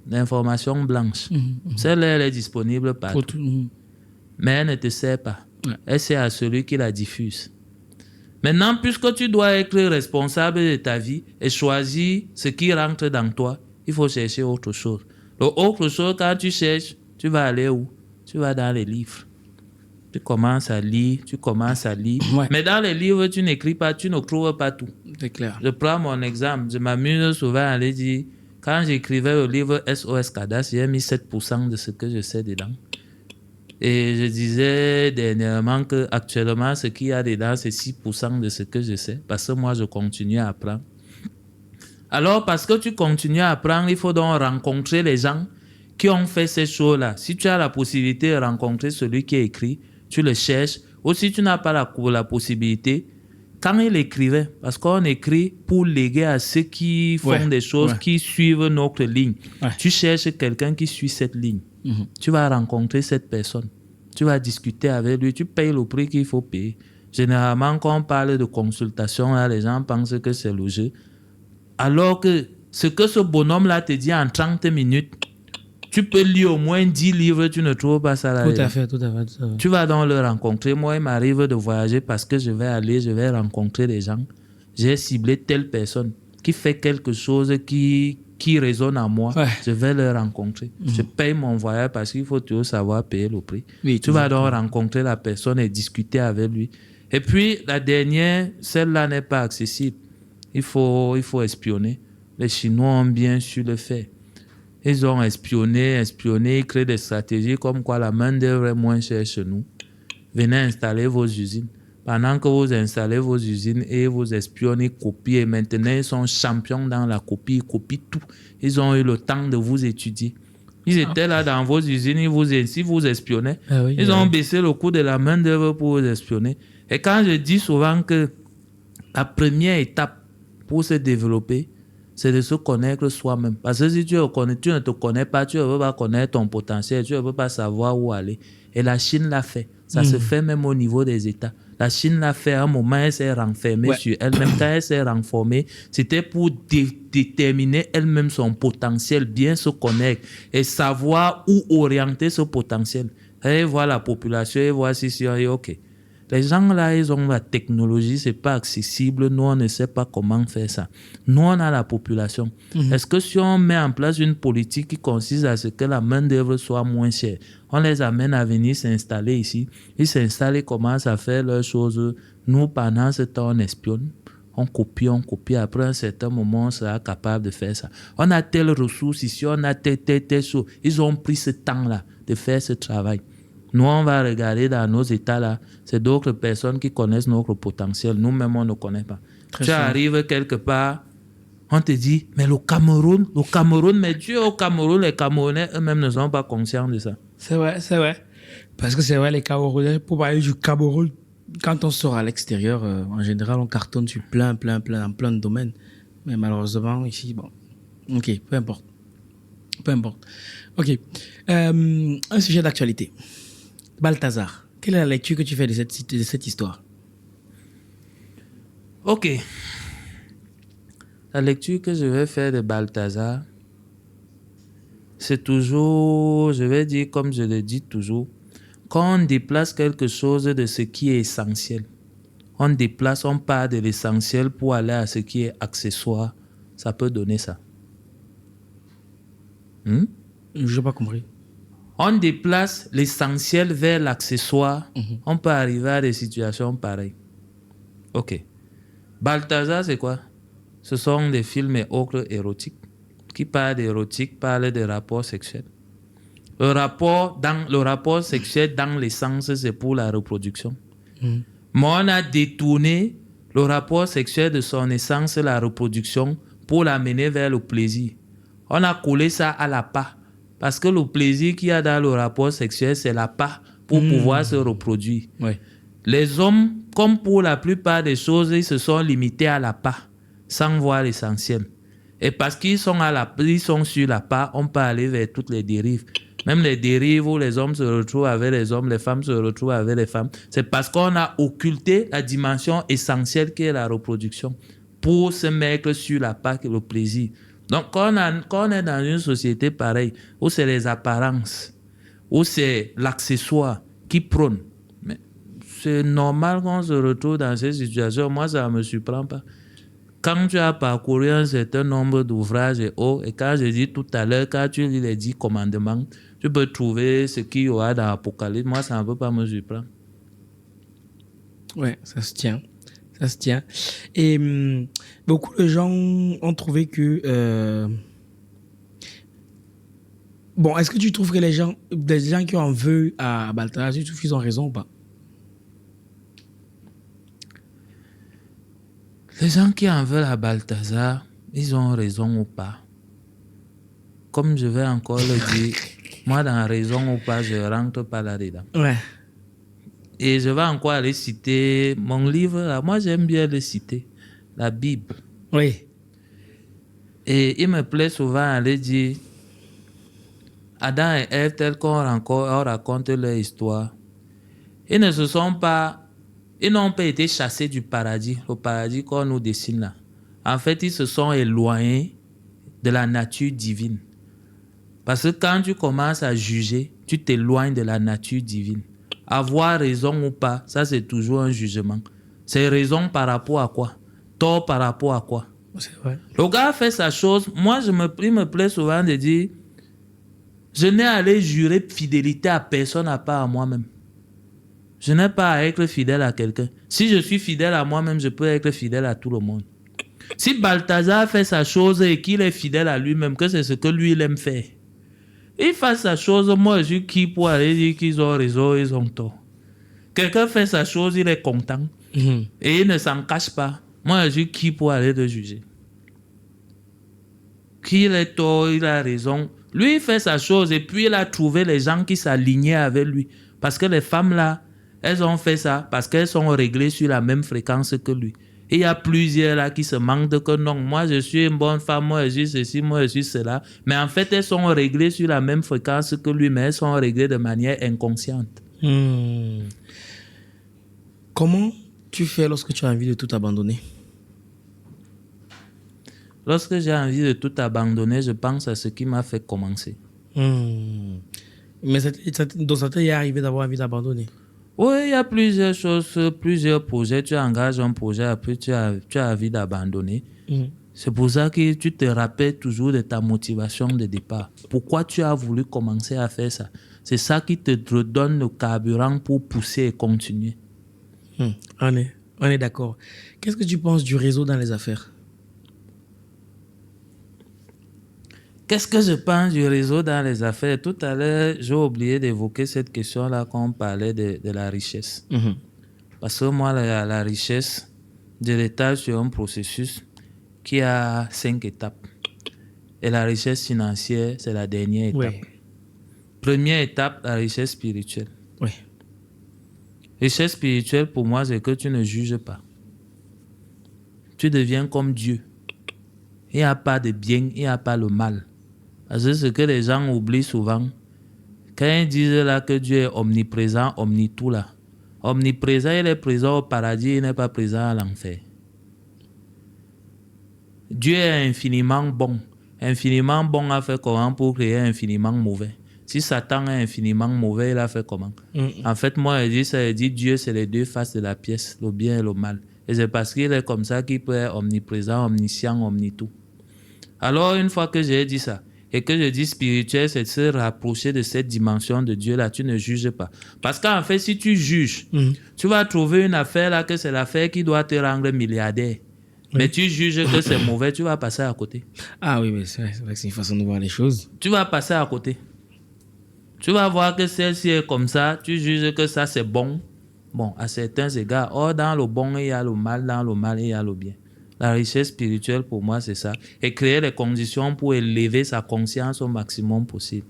L'information blanche. Celle-là, elle est disponible partout. Mais elle ne te sert pas. Elle sert à celui qui la diffuse. Maintenant, puisque tu dois être responsable de ta vie et choisir ce qui rentre dans toi, il faut chercher autre chose. L'autre chose, quand tu cherches, tu vas aller où? Tu vas dans les livres. Tu commences à lire. Ouais. Mais dans les livres, tu n'écris pas, tu ne trouves pas tout. C'est clair. Je prends mon exemple. Je m'amuse souvent à aller dire, quand j'écrivais le livre SOS Cadastre, j'ai mis 7% de ce que je sais dedans. Et je disais dernièrement qu'actuellement, ce qu'il y a dedans, c'est 6% de ce que je sais. Parce que moi, je continue à apprendre. Alors, parce que tu continues à apprendre, il faut donc rencontrer les gens qui ont fait ces choses-là. Si tu as la possibilité de rencontrer celui qui a écrit, tu le cherches. Ou si tu n'as pas la possibilité, quand il écrivait, parce qu'on écrit pour léguer à ceux qui font des choses, qui suivent notre ligne. Tu cherches quelqu'un qui suit cette ligne. Tu vas rencontrer cette personne. Tu vas discuter avec lui. Tu payes le prix qu'il faut payer. Généralement, quand on parle de consultation, là, les gens pensent que c'est le jeu. Alors que ce que ce bonhomme-là te dit en 30 minutes, tu peux lire au moins 10 livres, tu ne trouves pas ça là. Tout à fait. Tu vas donc le rencontrer. Moi, il m'arrive de voyager parce que je vais rencontrer des gens. J'ai ciblé telle personne qui fait quelque chose qui résonne en moi. Je vais le rencontrer. Je paye mon voyage parce qu'il faut toujours savoir payer le prix. Oui, tu vas donc rencontrer la personne et discuter avec lui. Et puis, la dernière, celle-là n'est pas accessible. Il faut espionner. Les Chinois ont bien su le faire. Ils ont espionné, ils créent des stratégies comme quoi la main-d'œuvre est moins chère chez nous. Venez installer vos usines. Pendant que vous installez vos usines et vous espionnez, copient, et maintenant ils sont champions dans la copie, ils copient tout. Ils ont eu le temps de vous étudier. Ils étaient là dans vos usines, si vous espionnaient, ils ont baissé le coût de la main-d'œuvre pour vous espionner. Et quand je dis souvent que la première étape pour se développer, c'est de se connaître soi-même. Parce que si tu ne te connais pas, tu ne peux pas connaître ton potentiel, tu ne peux pas savoir où aller. Et la Chine l'a fait. Ça se fait même au niveau des États. La Chine l'a fait à un moment, elle s'est renfermée sur elle-même. Quand elle s'est renfermée, c'était pour déterminer elle-même son potentiel, bien se connaître et savoir où orienter ce potentiel. Et voir la population, et voir si on est OK. Les gens là, ils ont la technologie, c'est pas accessible. Nous, on ne sait pas comment faire ça. Nous, on a la population. Est-ce que si on met en place une politique qui consiste à ce que la main-d'œuvre soit moins chère, on les amène à venir s'installer ici, ils s'installent et commencent à faire leurs choses. Nous, pendant ce temps, on espionne, on copie. Après un certain moment, on sera capable de faire ça. On a telle ressource ici, on a telle chose. Ils ont pris ce temps-là de faire ce travail. Nous, on va regarder dans nos États-là, c'est d'autres personnes qui connaissent notre potentiel. Nous-mêmes, on ne connaît pas. Tu arrives quelque part, on te dit, mais le Cameroun, mais tu es au Cameroun, les Camerounais eux-mêmes ne sont pas conscients de ça. C'est vrai. Parce que c'est vrai, les Camerounais, pour parler du Cameroun, quand on sort à l'extérieur, en général, on cartonne sur plein de domaines. Mais malheureusement, ici, bon, ok, peu importe. Ok, un sujet d'actualité. Balthazar, quelle est la lecture que tu fais de cette histoire? Ok. La lecture que je vais faire de Balthazar, c'est toujours, je vais dire comme je le dis toujours, quand on déplace quelque chose de ce qui est essentiel, on part de l'essentiel pour aller à ce qui est accessoire, ça peut donner ça. Je n'ai pas compris. On déplace l'essentiel vers l'accessoire, on peut arriver à des situations pareilles. Ok. Balthazar, c'est quoi? Ce sont des films et autres érotiques. Qui parlent d'érotique, parlent de rapports sexuels. Le rapport sexuel dans l'essence, c'est pour la reproduction. Mais on a détourné le rapport sexuel de son essence, la reproduction, pour l'amener vers le plaisir. On a collé ça à la part. Parce que le plaisir qu'il y a dans le rapport sexuel, c'est la part pour pouvoir se reproduire. Ouais. Les hommes, comme pour la plupart des choses, ils se sont limités à la part, sans voir l'essentiel. Et parce qu'ils sont sur la part, on peut aller vers toutes les dérives. Même les dérives où les hommes se retrouvent avec les hommes, les femmes se retrouvent avec les femmes. C'est parce qu'on a occulté la dimension essentielle qui est la reproduction pour se mettre sur la part et le plaisir. Donc, quand on est dans une société pareille, où c'est les apparences, où c'est l'accessoire qui prône, mais c'est normal qu'on se retrouve dans ces situations. Moi, ça ne me surprend pas. Quand tu as parcouru un certain nombre d'ouvrages et quand je dis tout à l'heure, quand tu lis les 10 commandements, tu peux trouver ce qu'il y aura dans l'Apocalypse. Moi, ça ne peut pas me surprendre. Ouais, ça se tient. Et beaucoup de gens ont trouvé que... Bon, est-ce que tu trouves que les gens qui en veulent à Balthazar, tu trouves qu'ils ont raison ou pas? Les gens qui en veulent à Balthazar, ils ont raison ou pas. Comme je vais encore le dire, moi, dans raison ou pas, je ne rentre pas là-dedans. Ouais. Et je vais encore aller citer mon livre. Là. Moi, j'aime bien le citer. La Bible. Oui. Et il me plaît souvent aller dire Adam et Ève, tel qu'on raconte leur histoire, ils n'ont pas été chassés du paradis, le paradis qu'on nous dessine là. En fait, ils se sont éloignés de la nature divine. Parce que quand tu commences à juger, tu t'éloignes de la nature divine. Avoir raison ou pas, ça c'est toujours un jugement. C'est raison par rapport à quoi? Tort par rapport à quoi? C'est vrai. Le gars fait sa chose. Moi, il me plaît souvent de dire, je n'ai allé jurer fidélité à personne à part à moi-même. Je n'ai pas à être fidèle à quelqu'un. Si je suis fidèle à moi-même, je peux être fidèle à tout le monde. Si Balthazar fait sa chose et qu'il est fidèle à lui-même, que c'est ce que lui, il aime faire, il fait sa chose, moi je suis qui pour aller dire qu'ils ont raison, ils ont tort. Quelqu'un fait sa chose, il est content. Et il ne s'en cache pas. Moi je suis qui pour aller le juger. Qu'il est tort, il a raison. Lui, il fait sa chose et puis il a trouvé les gens qui s'alignaient avec lui. Parce que les femmes là, elles ont fait ça parce qu'elles sont réglées sur la même fréquence que lui. Et il y a plusieurs là qui se manquent de que non, moi je suis une bonne femme, moi je suis ceci, moi je suis cela. Mais en fait, elles sont réglées sur la même fréquence que lui, mais elles sont réglées de manière inconsciente. Comment tu fais lorsque tu as envie de tout abandonner? Lorsque j'ai envie de tout abandonner, je pense à ce qui m'a fait commencer. Mais donc ça t'est arrivé d'avoir envie d'abandonner? Oui, il y a plusieurs choses, plusieurs projets. Tu engages un projet, après tu as envie d'abandonner. C'est pour ça que tu te rappelles toujours de ta motivation de départ. Pourquoi tu as voulu commencer à faire ça? C'est ça qui te redonne le carburant pour pousser et continuer. On est d'accord. Qu'est-ce que tu penses du réseau dans les affaires? Qu'est-ce que je pense du réseau dans les affaires? Tout à l'heure, j'ai oublié d'évoquer cette question-là quand on parlait de la richesse. Parce que moi, la richesse, je l'étale sur un processus qui a 5 étapes. Et la richesse financière, c'est la dernière étape. Ouais. Première étape, la richesse spirituelle. Oui. Richesse spirituelle, pour moi, c'est que tu ne juges pas. Tu deviens comme Dieu. Il n'y a pas de bien, il n'y a pas le mal. Parce que ce que les gens oublient souvent, quand ils disent là que Dieu est omniprésent, omnitout là, omniprésent, il est présent au paradis, il n'est pas présent à l'enfer. Dieu est infiniment bon. Infiniment bon a fait comment pour créer infiniment mauvais? Si Satan est infiniment mauvais, il a fait comment? En fait, moi, je dis Dieu, c'est les deux faces de la pièce, le bien et le mal. Et c'est parce qu'il est comme ça qu'il peut être omniprésent, omniscient, omnitout. Alors, une fois que j'ai dit ça, et que je dis spirituel, c'est de se rapprocher de cette dimension de Dieu là, tu ne juges pas. Parce qu'en fait, si tu juges, tu vas trouver une affaire là que c'est l'affaire qui doit te rendre milliardaire. Mais tu juges que c'est mauvais, tu vas passer à côté. Ah oui, mais c'est vrai que c'est une façon de voir les choses. Tu vas passer à côté. Tu vas voir que celle-ci est comme ça, tu juges que ça c'est bon. Bon, à certains égards. Or, dans le bon, il y a le mal, dans le mal, il y a le bien. La richesse spirituelle, pour moi, c'est ça. Et créer les conditions pour élever sa conscience au maximum possible.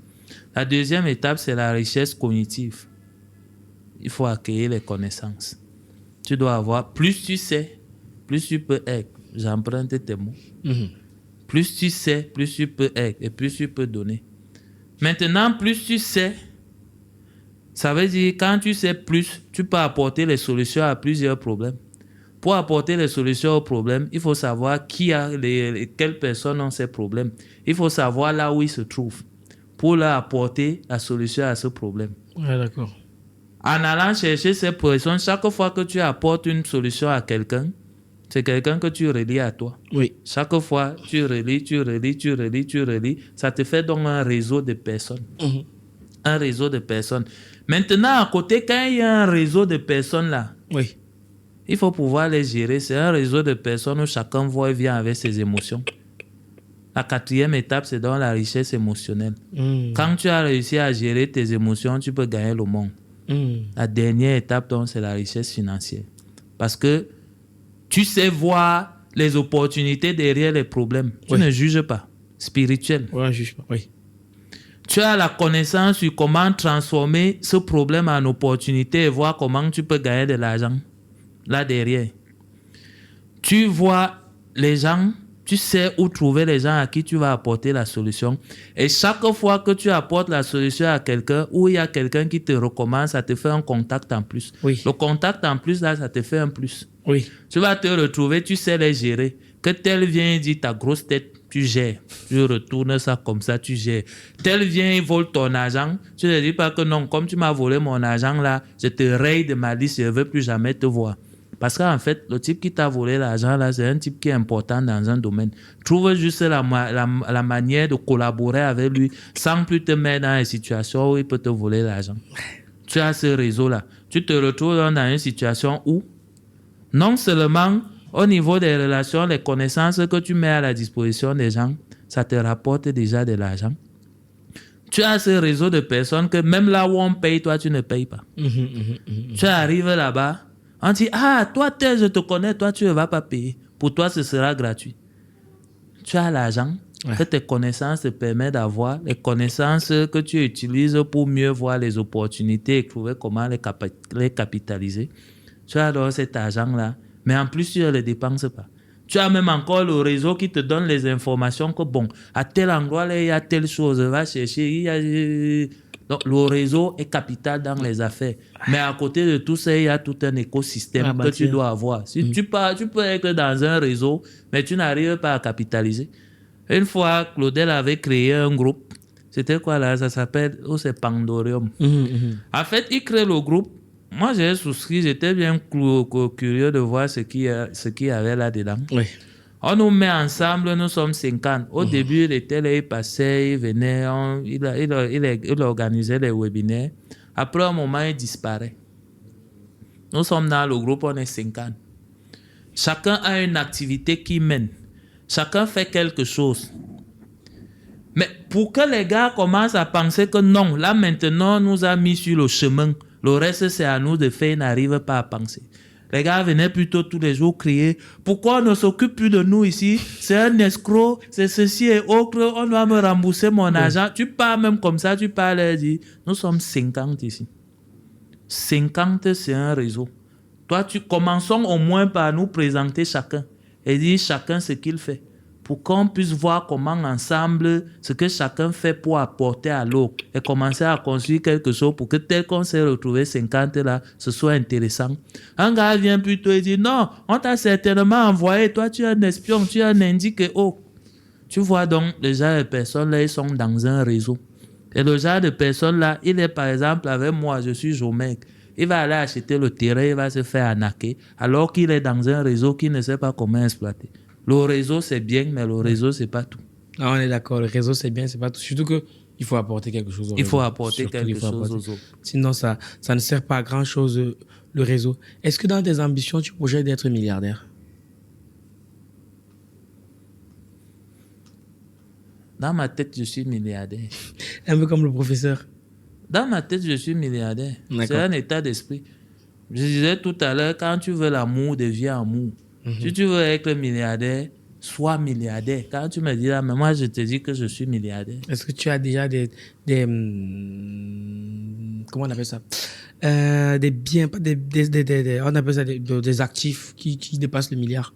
La deuxième étape, c'est la richesse cognitive. Il faut acquérir les connaissances. Tu dois avoir, plus tu sais, plus tu peux être. J'emprunte tes mots. Plus tu sais, plus tu peux être et plus tu peux donner. Maintenant, plus tu sais, ça veut dire quand tu sais plus, tu peux apporter les solutions à plusieurs problèmes. Pour apporter les solutions aux problèmes, il faut savoir quelles personnes ont ces problèmes. Il faut savoir là où ils se trouvent pour leur apporter la solution à ce problème. Ouais, d'accord. En allant chercher ces personnes, chaque fois que tu apportes une solution à quelqu'un, c'est quelqu'un que tu relis à toi. Oui. Chaque fois, tu relis. Ça te fait donc un réseau de personnes. Un réseau de personnes. Maintenant, à côté, quand il y a un réseau de personnes là, oui, il faut pouvoir les gérer. C'est un réseau de personnes où chacun va et vient avec ses émotions. La quatrième étape, c'est dans la richesse émotionnelle. Quand tu as réussi à gérer tes émotions, tu peux gagner le monde. La dernière étape, donc, c'est la richesse financière. Parce que tu sais voir les opportunités derrière les problèmes. Tu ne juges pas. Spirituel. Oui, on ne juge pas. Oui. Tu as la connaissance sur comment transformer ce problème en opportunité et voir comment tu peux gagner de l'argent là derrière. Tu vois les gens, tu sais où trouver les gens à qui tu vas apporter la solution. Et chaque fois que tu apportes la solution à quelqu'un ou il y a quelqu'un qui te recommande, ça te fait un contact en plus. Oui. Le contact en plus, là, ça te fait un plus. Oui. Tu vas te retrouver, tu sais les gérer. Que tel vient et dit ta grosse tête, tu gères. Je retourne ça comme ça, tu gères. Tel vient et vole ton argent. Tu ne dis pas que non, comme tu m'as volé mon argent là, je te raye de ma liste, je ne veux plus jamais te voir. Parce qu'en fait, le type qui t'a volé l'argent là, c'est un type qui est important dans un domaine. Trouve juste la manière de collaborer avec lui sans plus te mettre dans une situation où il peut te voler l'argent. Tu as ce réseau là. Tu te retrouves dans une situation où non seulement au niveau des relations, les connaissances que tu mets à la disposition des gens, ça te rapporte déjà de l'argent. Tu as ce réseau de personnes que même là où on paye, toi, tu ne payes pas. Tu arrives là-bas, on dit, ah, toi, je te connais, toi, tu ne vas pas payer. Pour toi, ce sera gratuit. Tu as l'argent que tes connaissances te permettent d'avoir, les connaissances que tu utilises pour mieux voir les opportunités et trouver comment les capitaliser. Tu as alors cet argent-là, mais en plus, tu ne le dépenses pas. Tu as même encore le réseau qui te donne les informations que, bon, à tel endroit, là, il y a telle chose, va chercher. Donc, le réseau est capital dans les affaires. Mais à côté de tout ça, il y a tout un écosystème que tu dois avoir. Si tu peux être dans un réseau, mais tu n'arrives pas à capitaliser. Une fois, Claudel avait créé un groupe C'était quoi là? Ça s'appelle, c'est Pandorium. En fait, ils créent le groupe. Moi, j'ai souscrit, j'étais bien curieux de voir ce qu'il y avait là-dedans. Oui. On nous met ensemble, nous sommes 50. Au début, il était là, il passait, il venait, il organisait les webinaires. Après un moment, il disparaît. Nous sommes dans le groupe, on est 50. Chacun a une activité qu'il mène. Chacun fait quelque chose. Mais pour que les gars commencent à penser que non, là maintenant, on nous a mis sur le chemin. Le reste, c'est à nous de faire, ils n'arrivent pas à penser. Les gars venaient plutôt tous les jours crier « Pourquoi on ne s'occupe plus de nous ici? C'est un escroc, c'est ceci et autre, on doit me rembourser mon argent. » Tu pars même comme ça, tu pars leur dire « Nous sommes 50 ici. 50, c'est un réseau. Toi, commençons au moins par nous présenter chacun et dire chacun ce qu'il fait. Pour qu'on puisse voir comment ensemble, ce que chacun fait pour apporter à l'autre et commencer à construire quelque chose pour que tel qu'on s'est retrouvé 50 là, ce soit intéressant. Un gars vient plutôt et dit non, on t'a certainement envoyé, toi tu es un espion, tu es un indique. Oh, tu vois donc, le genre de personnes là, ils sont dans un réseau. Et le genre de personnes là, il est par exemple avec moi, je suis Jomec. Il va aller acheter le terrain, il va se faire arnaquer, alors qu'il est dans un réseau qu'il ne sait pas comment exploiter. Le réseau, c'est bien, mais le réseau, c'est pas tout. Ah, on est d'accord, le réseau, c'est bien, c'est pas tout. Surtout qu'il faut apporter quelque chose au réseau. Il faut apporter quelque chose aux autres. Sinon, ça ne sert pas à grand-chose, le réseau. Est-ce que dans tes ambitions, tu projettes d'être milliardaire? Dans ma tête, je suis milliardaire. Un peu comme le professeur. Dans ma tête, je suis milliardaire. C'est un état d'esprit. Je disais tout à l'heure, quand tu veux l'amour, deviens amour. Si tu veux être milliardaire, sois milliardaire. Quand tu me dis là, mais moi je te dis que je suis milliardaire. Est-ce que tu as déjà comment on appelle ça? Des biens, pas on appelle ça des actifs qui dépassent le milliard?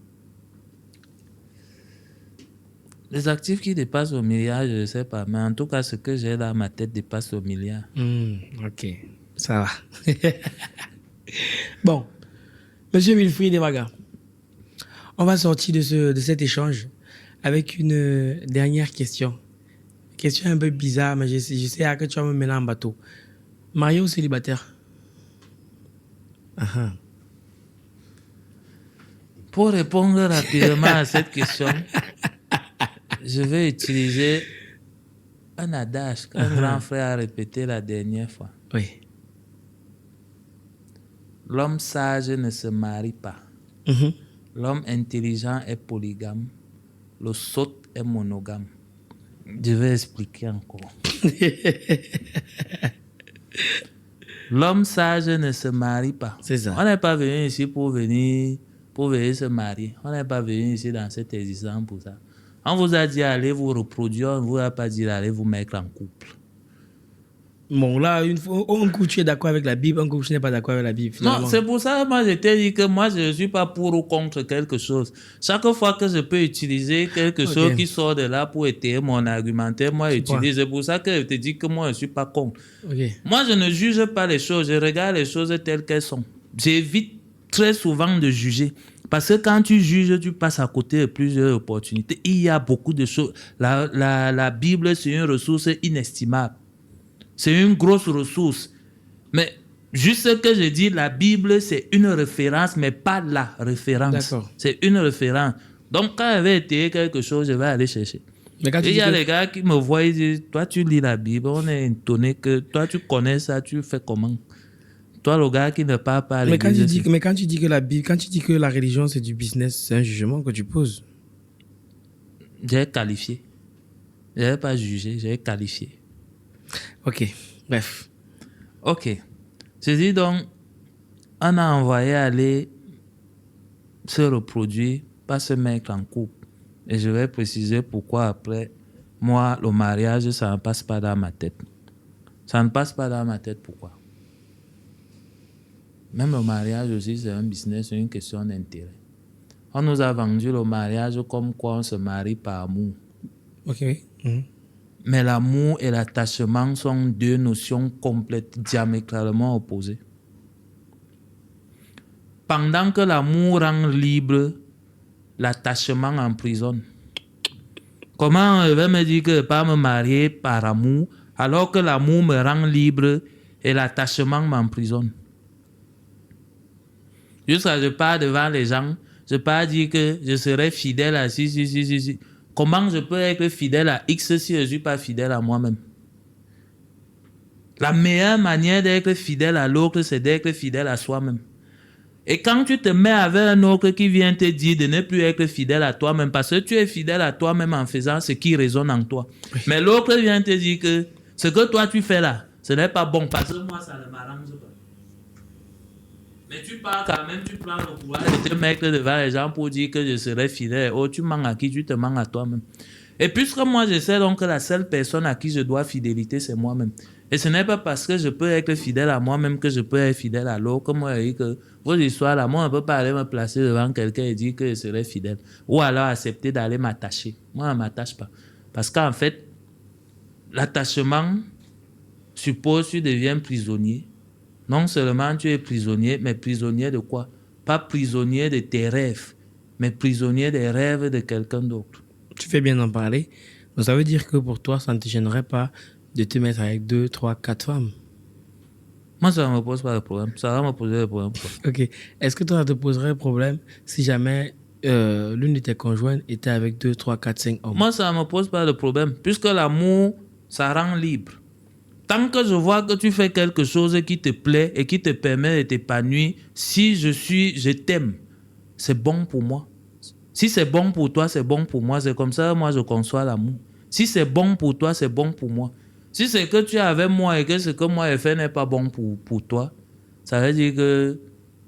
Les actifs qui dépassent le milliard, je ne sais pas. Mais en tout cas, ce que j'ai dans ma tête dépasse le milliard. Ok, ça va. Bon, Monsieur Wilfried Evaga, on va sortir de cet échange avec une dernière question. Question un peu bizarre, mais je sais que tu vas me mener en bateau. Marié ou célibataire? Pour répondre rapidement à cette question, je vais utiliser un adage qu'un grand frère a répété la dernière fois. Oui. L'homme sage ne se marie pas. L'homme intelligent est polygame. Le sot est monogame. Je vais expliquer encore. L'homme sage ne se marie pas. C'est ça. On n'est pas venu ici pour venir se marier. On n'est pas venu ici dans cet existence pour ça. On vous a dit allez vous reproduire, on ne vous a pas dit allez vous mettre en couple. Bon, là, un coup tu es d'accord avec la Bible, un coup tu n'es pas d'accord avec la Bible. Finalement. Non, c'est pour ça que moi je t'ai dit que moi je ne suis pas pour ou contre quelque chose. Chaque fois que je peux utiliser quelque chose qui sort de là pour étayer mon argumentaire, moi j'utilise. C'est pour ça que je te dis que moi je ne suis pas contre. Moi je ne juge pas les choses, je regarde les choses telles qu'elles sont. J'évite très souvent de juger. Parce que quand tu juges, tu passes à côté de plusieurs opportunités. Il y a beaucoup de choses. La Bible, c'est une ressource inestimable. C'est une grosse ressource. Mais juste ce que je dis, la Bible, c'est une référence, mais pas la référence. D'accord. C'est une référence. Donc, quand je vais étayer quelque chose, je vais aller chercher. Et il y a les gars qui me voient, ils disent, toi, tu lis la Bible, on est étonné que toi, tu connais ça, tu fais comment? Toi, le gars qui ne parle pas à l'église. Mais quand tu dis que la Bible, quand tu dis que la religion, c'est du business, c'est un jugement que tu poses. J'ai qualifié. Je n'ai pas jugé, j'ai qualifié. Ok, bref. Ok. Je dis donc, on a envoyé aller se reproduire, pas se mettre en couple. Et je vais préciser pourquoi après. Moi, le mariage, ça ne passe pas dans ma tête. Ça ne passe pas dans ma tête, pourquoi? Même le mariage aussi, c'est un business, c'est une question d'intérêt. On nous a vendu le mariage comme quoi on se marie par amour. Ok. Mais l'amour et l'attachement sont deux notions complètes, diamétralement opposées. Pendant que l'amour rend libre, l'attachement emprisonne. Comment je vais me dire que je ne vais pas me marier par amour alors que l'amour me rend libre et l'attachement m'emprisonne? Jusqu'à je pars devant les gens, je pars dire que je serai fidèle à si. Comment je peux être fidèle à X si je ne suis pas fidèle à moi-même? La meilleure manière d'être fidèle à l'autre, c'est d'être fidèle à soi-même. Et quand tu te mets avec un autre qui vient te dire de ne plus être fidèle à toi-même, parce que tu es fidèle à toi-même en faisant ce qui résonne en toi. Oui. Mais l'autre vient te dire que ce que toi tu fais là, ce n'est pas bon, parce que moi ça ne m'arrange pas. Mais tu pars quand même, tu prends le courage de te mettre devant les gens pour dire que je serai fidèle. Oh, tu mens à qui? Tu te mens à toi-même. Et puisque moi je sais donc que la seule personne à qui je dois fidélité, c'est moi-même. Et ce n'est pas parce que je peux être fidèle à moi-même que je peux être fidèle à l'autre. Comme moi, je dis que vos histoires là, moi, on ne peut pas aller me placer devant quelqu'un et dire que je serai fidèle. Ou alors accepter d'aller m'attacher. Moi, je ne m'attache pas. Parce qu'en fait, l'attachement suppose que tu deviens prisonnier. Non seulement tu es prisonnier, mais prisonnier de quoi? Pas prisonnier de tes rêves, mais prisonnier des rêves de quelqu'un d'autre. Tu fais bien d'en parler. Donc ça veut dire que pour toi, ça ne te gênerait pas de te mettre avec 2, 3, 4 femmes? Moi, ça ne me pose pas de problème. Ça va me poser des problèmes. Ok. Est-ce que toi, ça te poserait problème si jamais l'une de tes conjointes était avec 2, 3, 4, 5 hommes? Moi, ça ne me pose pas de problème. Puisque l'amour, ça rend libre. Tant que je vois que tu fais quelque chose qui te plaît et qui te permet de t'épanouir, si je t'aime, c'est bon pour moi. Si c'est bon pour toi, c'est bon pour moi. C'est comme ça que moi, je conçois l'amour. Si c'est bon pour toi, c'est bon pour moi. Si c'est que tu es avec moi et que ce que moi j'ai fait n'est pas bon pour toi, ça veut dire que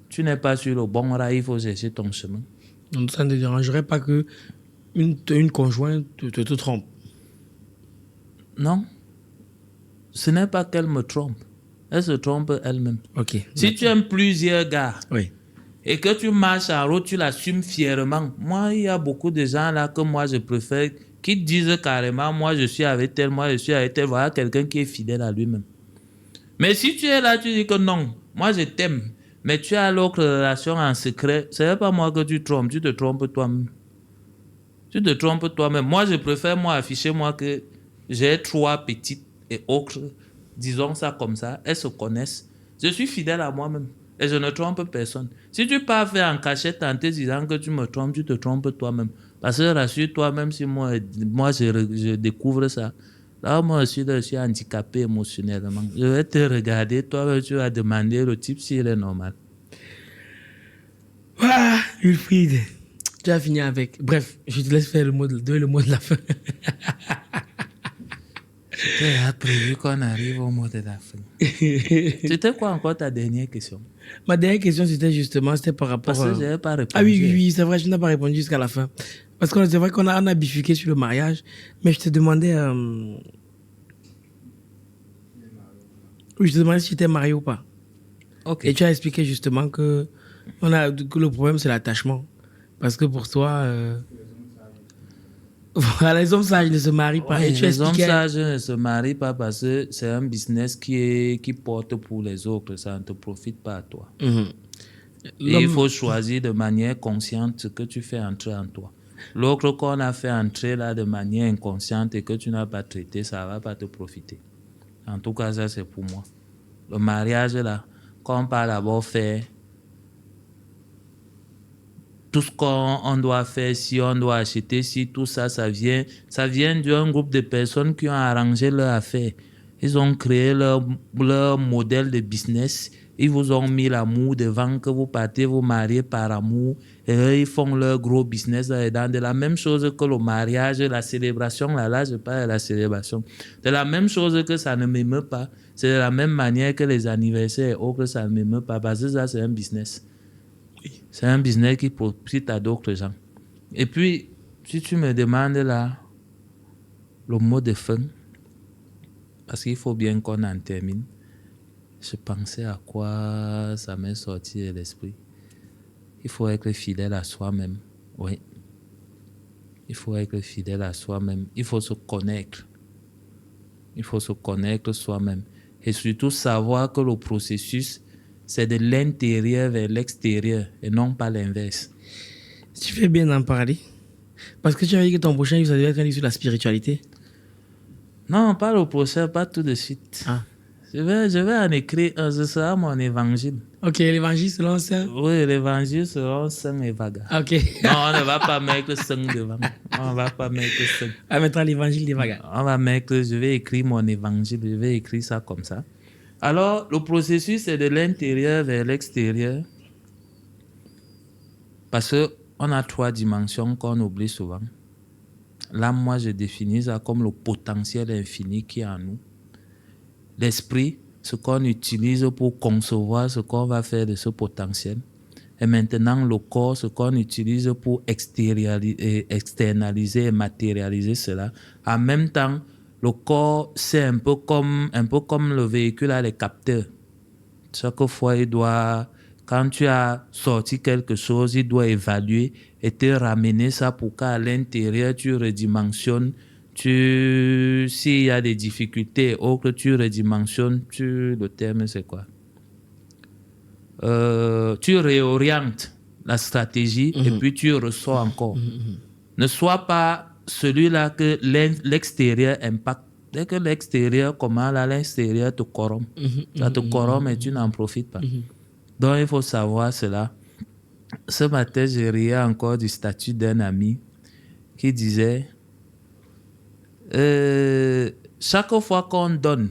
tu n'es pas sur le bon rail, il faut chercher ton chemin. Donc ça ne te dérangerait pas que une conjointe te trompe? Non. Ce n'est pas qu'elle me trompe. Elle se trompe elle-même. Ok. Si tu aimes plusieurs gars, oui, et que tu marches en route, tu l'assumes fièrement. Moi, il y a beaucoup de gens là que moi je préfère qui disent carrément, moi je suis avec tel, moi je suis avec tel. Voilà quelqu'un qui est fidèle à lui-même. Mais si tu es là, tu dis que non, moi je t'aime, mais tu as l'autre relation en secret, ce n'est pas moi que tu trompes, tu te trompes toi-même. Tu te trompes toi-même. Moi, je préfère moi afficher moi que j'ai 3 petites et autres, disons ça comme ça, elles se connaissent. Je suis fidèle à moi-même et je ne trompe personne. Si tu pars faire en cachette en te disant que tu me trompes, tu te trompes toi-même. Parce que rassure-toi, même si moi je découvre ça, là moi je suis handicapé émotionnellement. Je vais te regarder, toi tu vas demander le type s'il est normal. Ah, Wilfried, tu as fini avec. Bref, je te laisse faire le mot de la fin. J'ai prévu qu'on arrive au mot de la fin. C'était quoi encore ta dernière question? Ma dernière question, c'était par rapport... Parce que je n'avais pas répondu. Ah oui, c'est vrai, je n'ai pas répondu jusqu'à la fin. Parce que c'est vrai qu'on a bifurqué sur le mariage, mais je te demandais... Oui, je te demandais si tu étais marié ou pas. Okay. Et tu as expliqué justement que le problème, c'est l'attachement. Parce que pour toi... Voilà, les hommes sages ne se marient pas. Ouais, les hommes sages ne se marient pas parce que c'est un business qui porte pour les autres. Ça ne te profite pas à toi. Mm-hmm. Et il faut choisir de manière consciente ce que tu fais entrer en toi. L'autre qu'on a fait entrer là de manière inconsciente et que tu n'as pas traité, ça ne va pas te profiter. En tout cas, ça c'est pour moi. Le mariage là, quand on parle d'abord faire tout ce qu'on doit faire, si on doit acheter, si tout ça, ça vient d'un groupe de personnes qui ont arrangé leur affaire. Ils ont créé leur modèle de business. Ils vous ont mis l'amour devant, que vous partez vous marier par amour. Et eux, ils font leur gros business là-dedans. De la même chose que le mariage, la célébration, là, je parle de la célébration. De la même chose que ça ne m'émeut pas. C'est de la même manière que les anniversaires et autres, ça ne m'émeut pas. Parce que ça, c'est un business. C'est un business qui profite à d'autres gens. Et puis, si tu me demandes là, le mot de fin, parce qu'il faut bien qu'on en termine, je pensais à quoi ça m'est sorti de l'esprit. Il faut être fidèle à soi-même. Oui. Il faut être fidèle à soi-même. Il faut se connaître. Il faut se connaître soi-même. Et surtout savoir que le processus, c'est de l'intérieur vers l'extérieur et non pas l'inverse. Tu fais bien d'en parler. Parce que tu as dit que ton prochain livre, ça devait être un livre sur la spiritualité. Non, pas le procès, pas tout de suite. Ah. Je vais en écrire un, ce sera mon évangile. Ok, l'évangile selon ça. Oui, l'évangile selon Saint Evaga. Ok. Non, on ne va pas mettre Saint devant. On ne va pas mettre Saint. On mettra l'évangile des vagas. On va mettre, je vais écrire mon évangile, je vais écrire ça comme ça. Alors, le processus est de l'intérieur vers l'extérieur. Parce qu'on a 3 dimensions qu'on oublie souvent. Là, moi, je définis ça comme le potentiel infini qui est en nous. L'esprit, ce qu'on utilise pour concevoir ce qu'on va faire de ce potentiel. Et maintenant, le corps, ce qu'on utilise pour externaliser et matérialiser cela. En même temps, le corps, c'est un peu comme le véhicule à les capteurs. Chaque fois, quand tu as sorti quelque chose, il doit évaluer et te ramener ça pour qu'à l'intérieur, tu redimensionnes. S'il y a des difficultés autres, tu redimensionnes. Le terme, c'est quoi? Tu réorientes la stratégie et puis tu ressors encore. Ne sois pas celui-là que l'extérieur impacte. Dès que l'extérieur commence, là, l'extérieur te corrompt. Ça te corrompt et tu n'en profites pas. Donc, il faut savoir cela. Ce matin, j'ai riais encore du statut d'un ami qui disait chaque fois qu'on donne,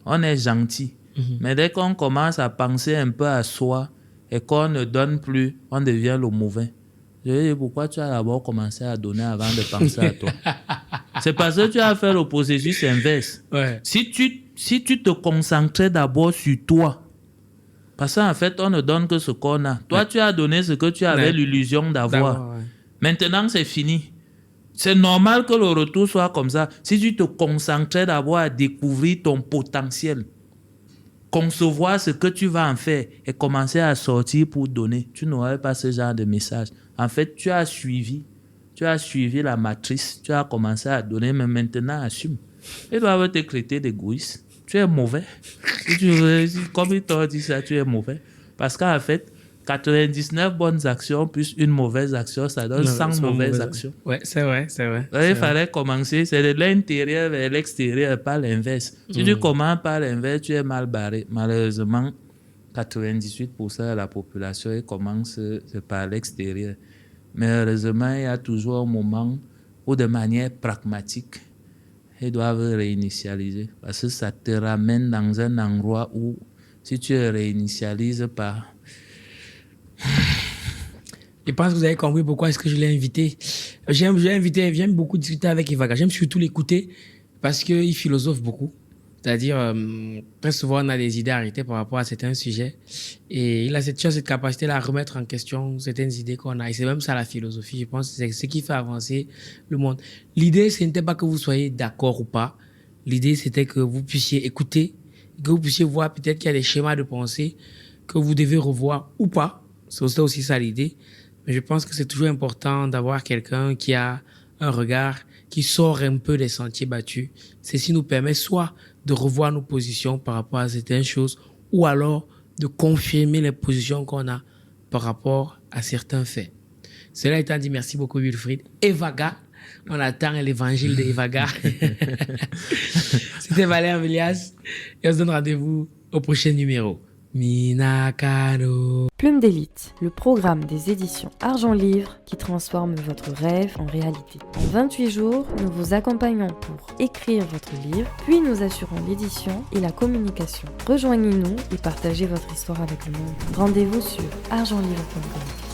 on est gentil. Mais dès qu'on commence à penser un peu à soi et qu'on ne donne plus, on devient le mauvais. Je lui dis, pourquoi tu as d'abord commencé à donner avant de penser à toi? C'est parce que tu as fait le processus inverse. Ouais. Si tu te concentrais d'abord sur toi, parce qu'en fait, on ne donne que ce qu'on a. Toi, tu as donné ce que tu avais l'illusion d'avoir. Ouais. Maintenant, c'est fini. C'est normal que le retour soit comme ça. Si tu te concentrais d'abord à découvrir ton potentiel, concevoir ce que tu vas en faire et commencer à sortir pour donner, tu n'aurais pas ce genre de message. En fait, tu as suivi la matrice, tu as commencé à donner, mais maintenant, assume. Ils doivent te traiter d'égoïste. Tu es mauvais. Comme ils t'ont dit ça, tu es mauvais. Parce qu'en fait, 99 bonnes actions plus une mauvaise action, ça donne 100 mauvaises actions. Ouais, c'est vrai. Il fallait commencer, c'est de l'intérieur vers l'extérieur, pas l'inverse. Si tu commences par l'inverse, tu es mal barré. Malheureusement, 98% de la population commence par l'extérieur. Mais heureusement, il y a toujours un moment où, de manière pragmatique, ils doivent réinitialiser. Parce que ça te ramène dans un endroit où, si tu ne réinitialises pas... Je pense que vous avez compris pourquoi est-ce que je l'ai invité. J'aime beaucoup discuter avec Evaga. J'aime surtout l'écouter parce qu'il philosophe beaucoup. C'est-à-dire, très souvent, on a des idées arrêtées par rapport à certains sujets. Et il a cette capacité-là à remettre en question certaines idées qu'on a. Et c'est même ça la philosophie. Je pense que c'est ce qui fait avancer le monde. L'idée, ce n'était pas que vous soyez d'accord ou pas. L'idée, c'était que vous puissiez écouter, que vous puissiez voir peut-être qu'il y a des schémas de pensée que vous devez revoir ou pas. C'est aussi ça l'idée. Mais je pense que c'est toujours important d'avoir quelqu'un qui a un regard qui sort un peu des sentiers battus. Ceci nous permet soit de revoir nos positions par rapport à certaines choses ou alors de confirmer les positions qu'on a par rapport à certains faits. Cela étant dit, merci beaucoup Wilfried. Evaga, on attend l'évangile d'Evaga. C'était Valère Velias et on se donne rendez-vous au prochain numéro. Minakano. Plume d'élite, le programme des éditions Argent Livre qui transforme votre rêve en réalité. En 28 jours, nous vous accompagnons pour écrire votre livre, puis nous assurons l'édition et la communication. Rejoignez-nous et partagez votre histoire avec le monde. Rendez-vous sur argentlivre.com.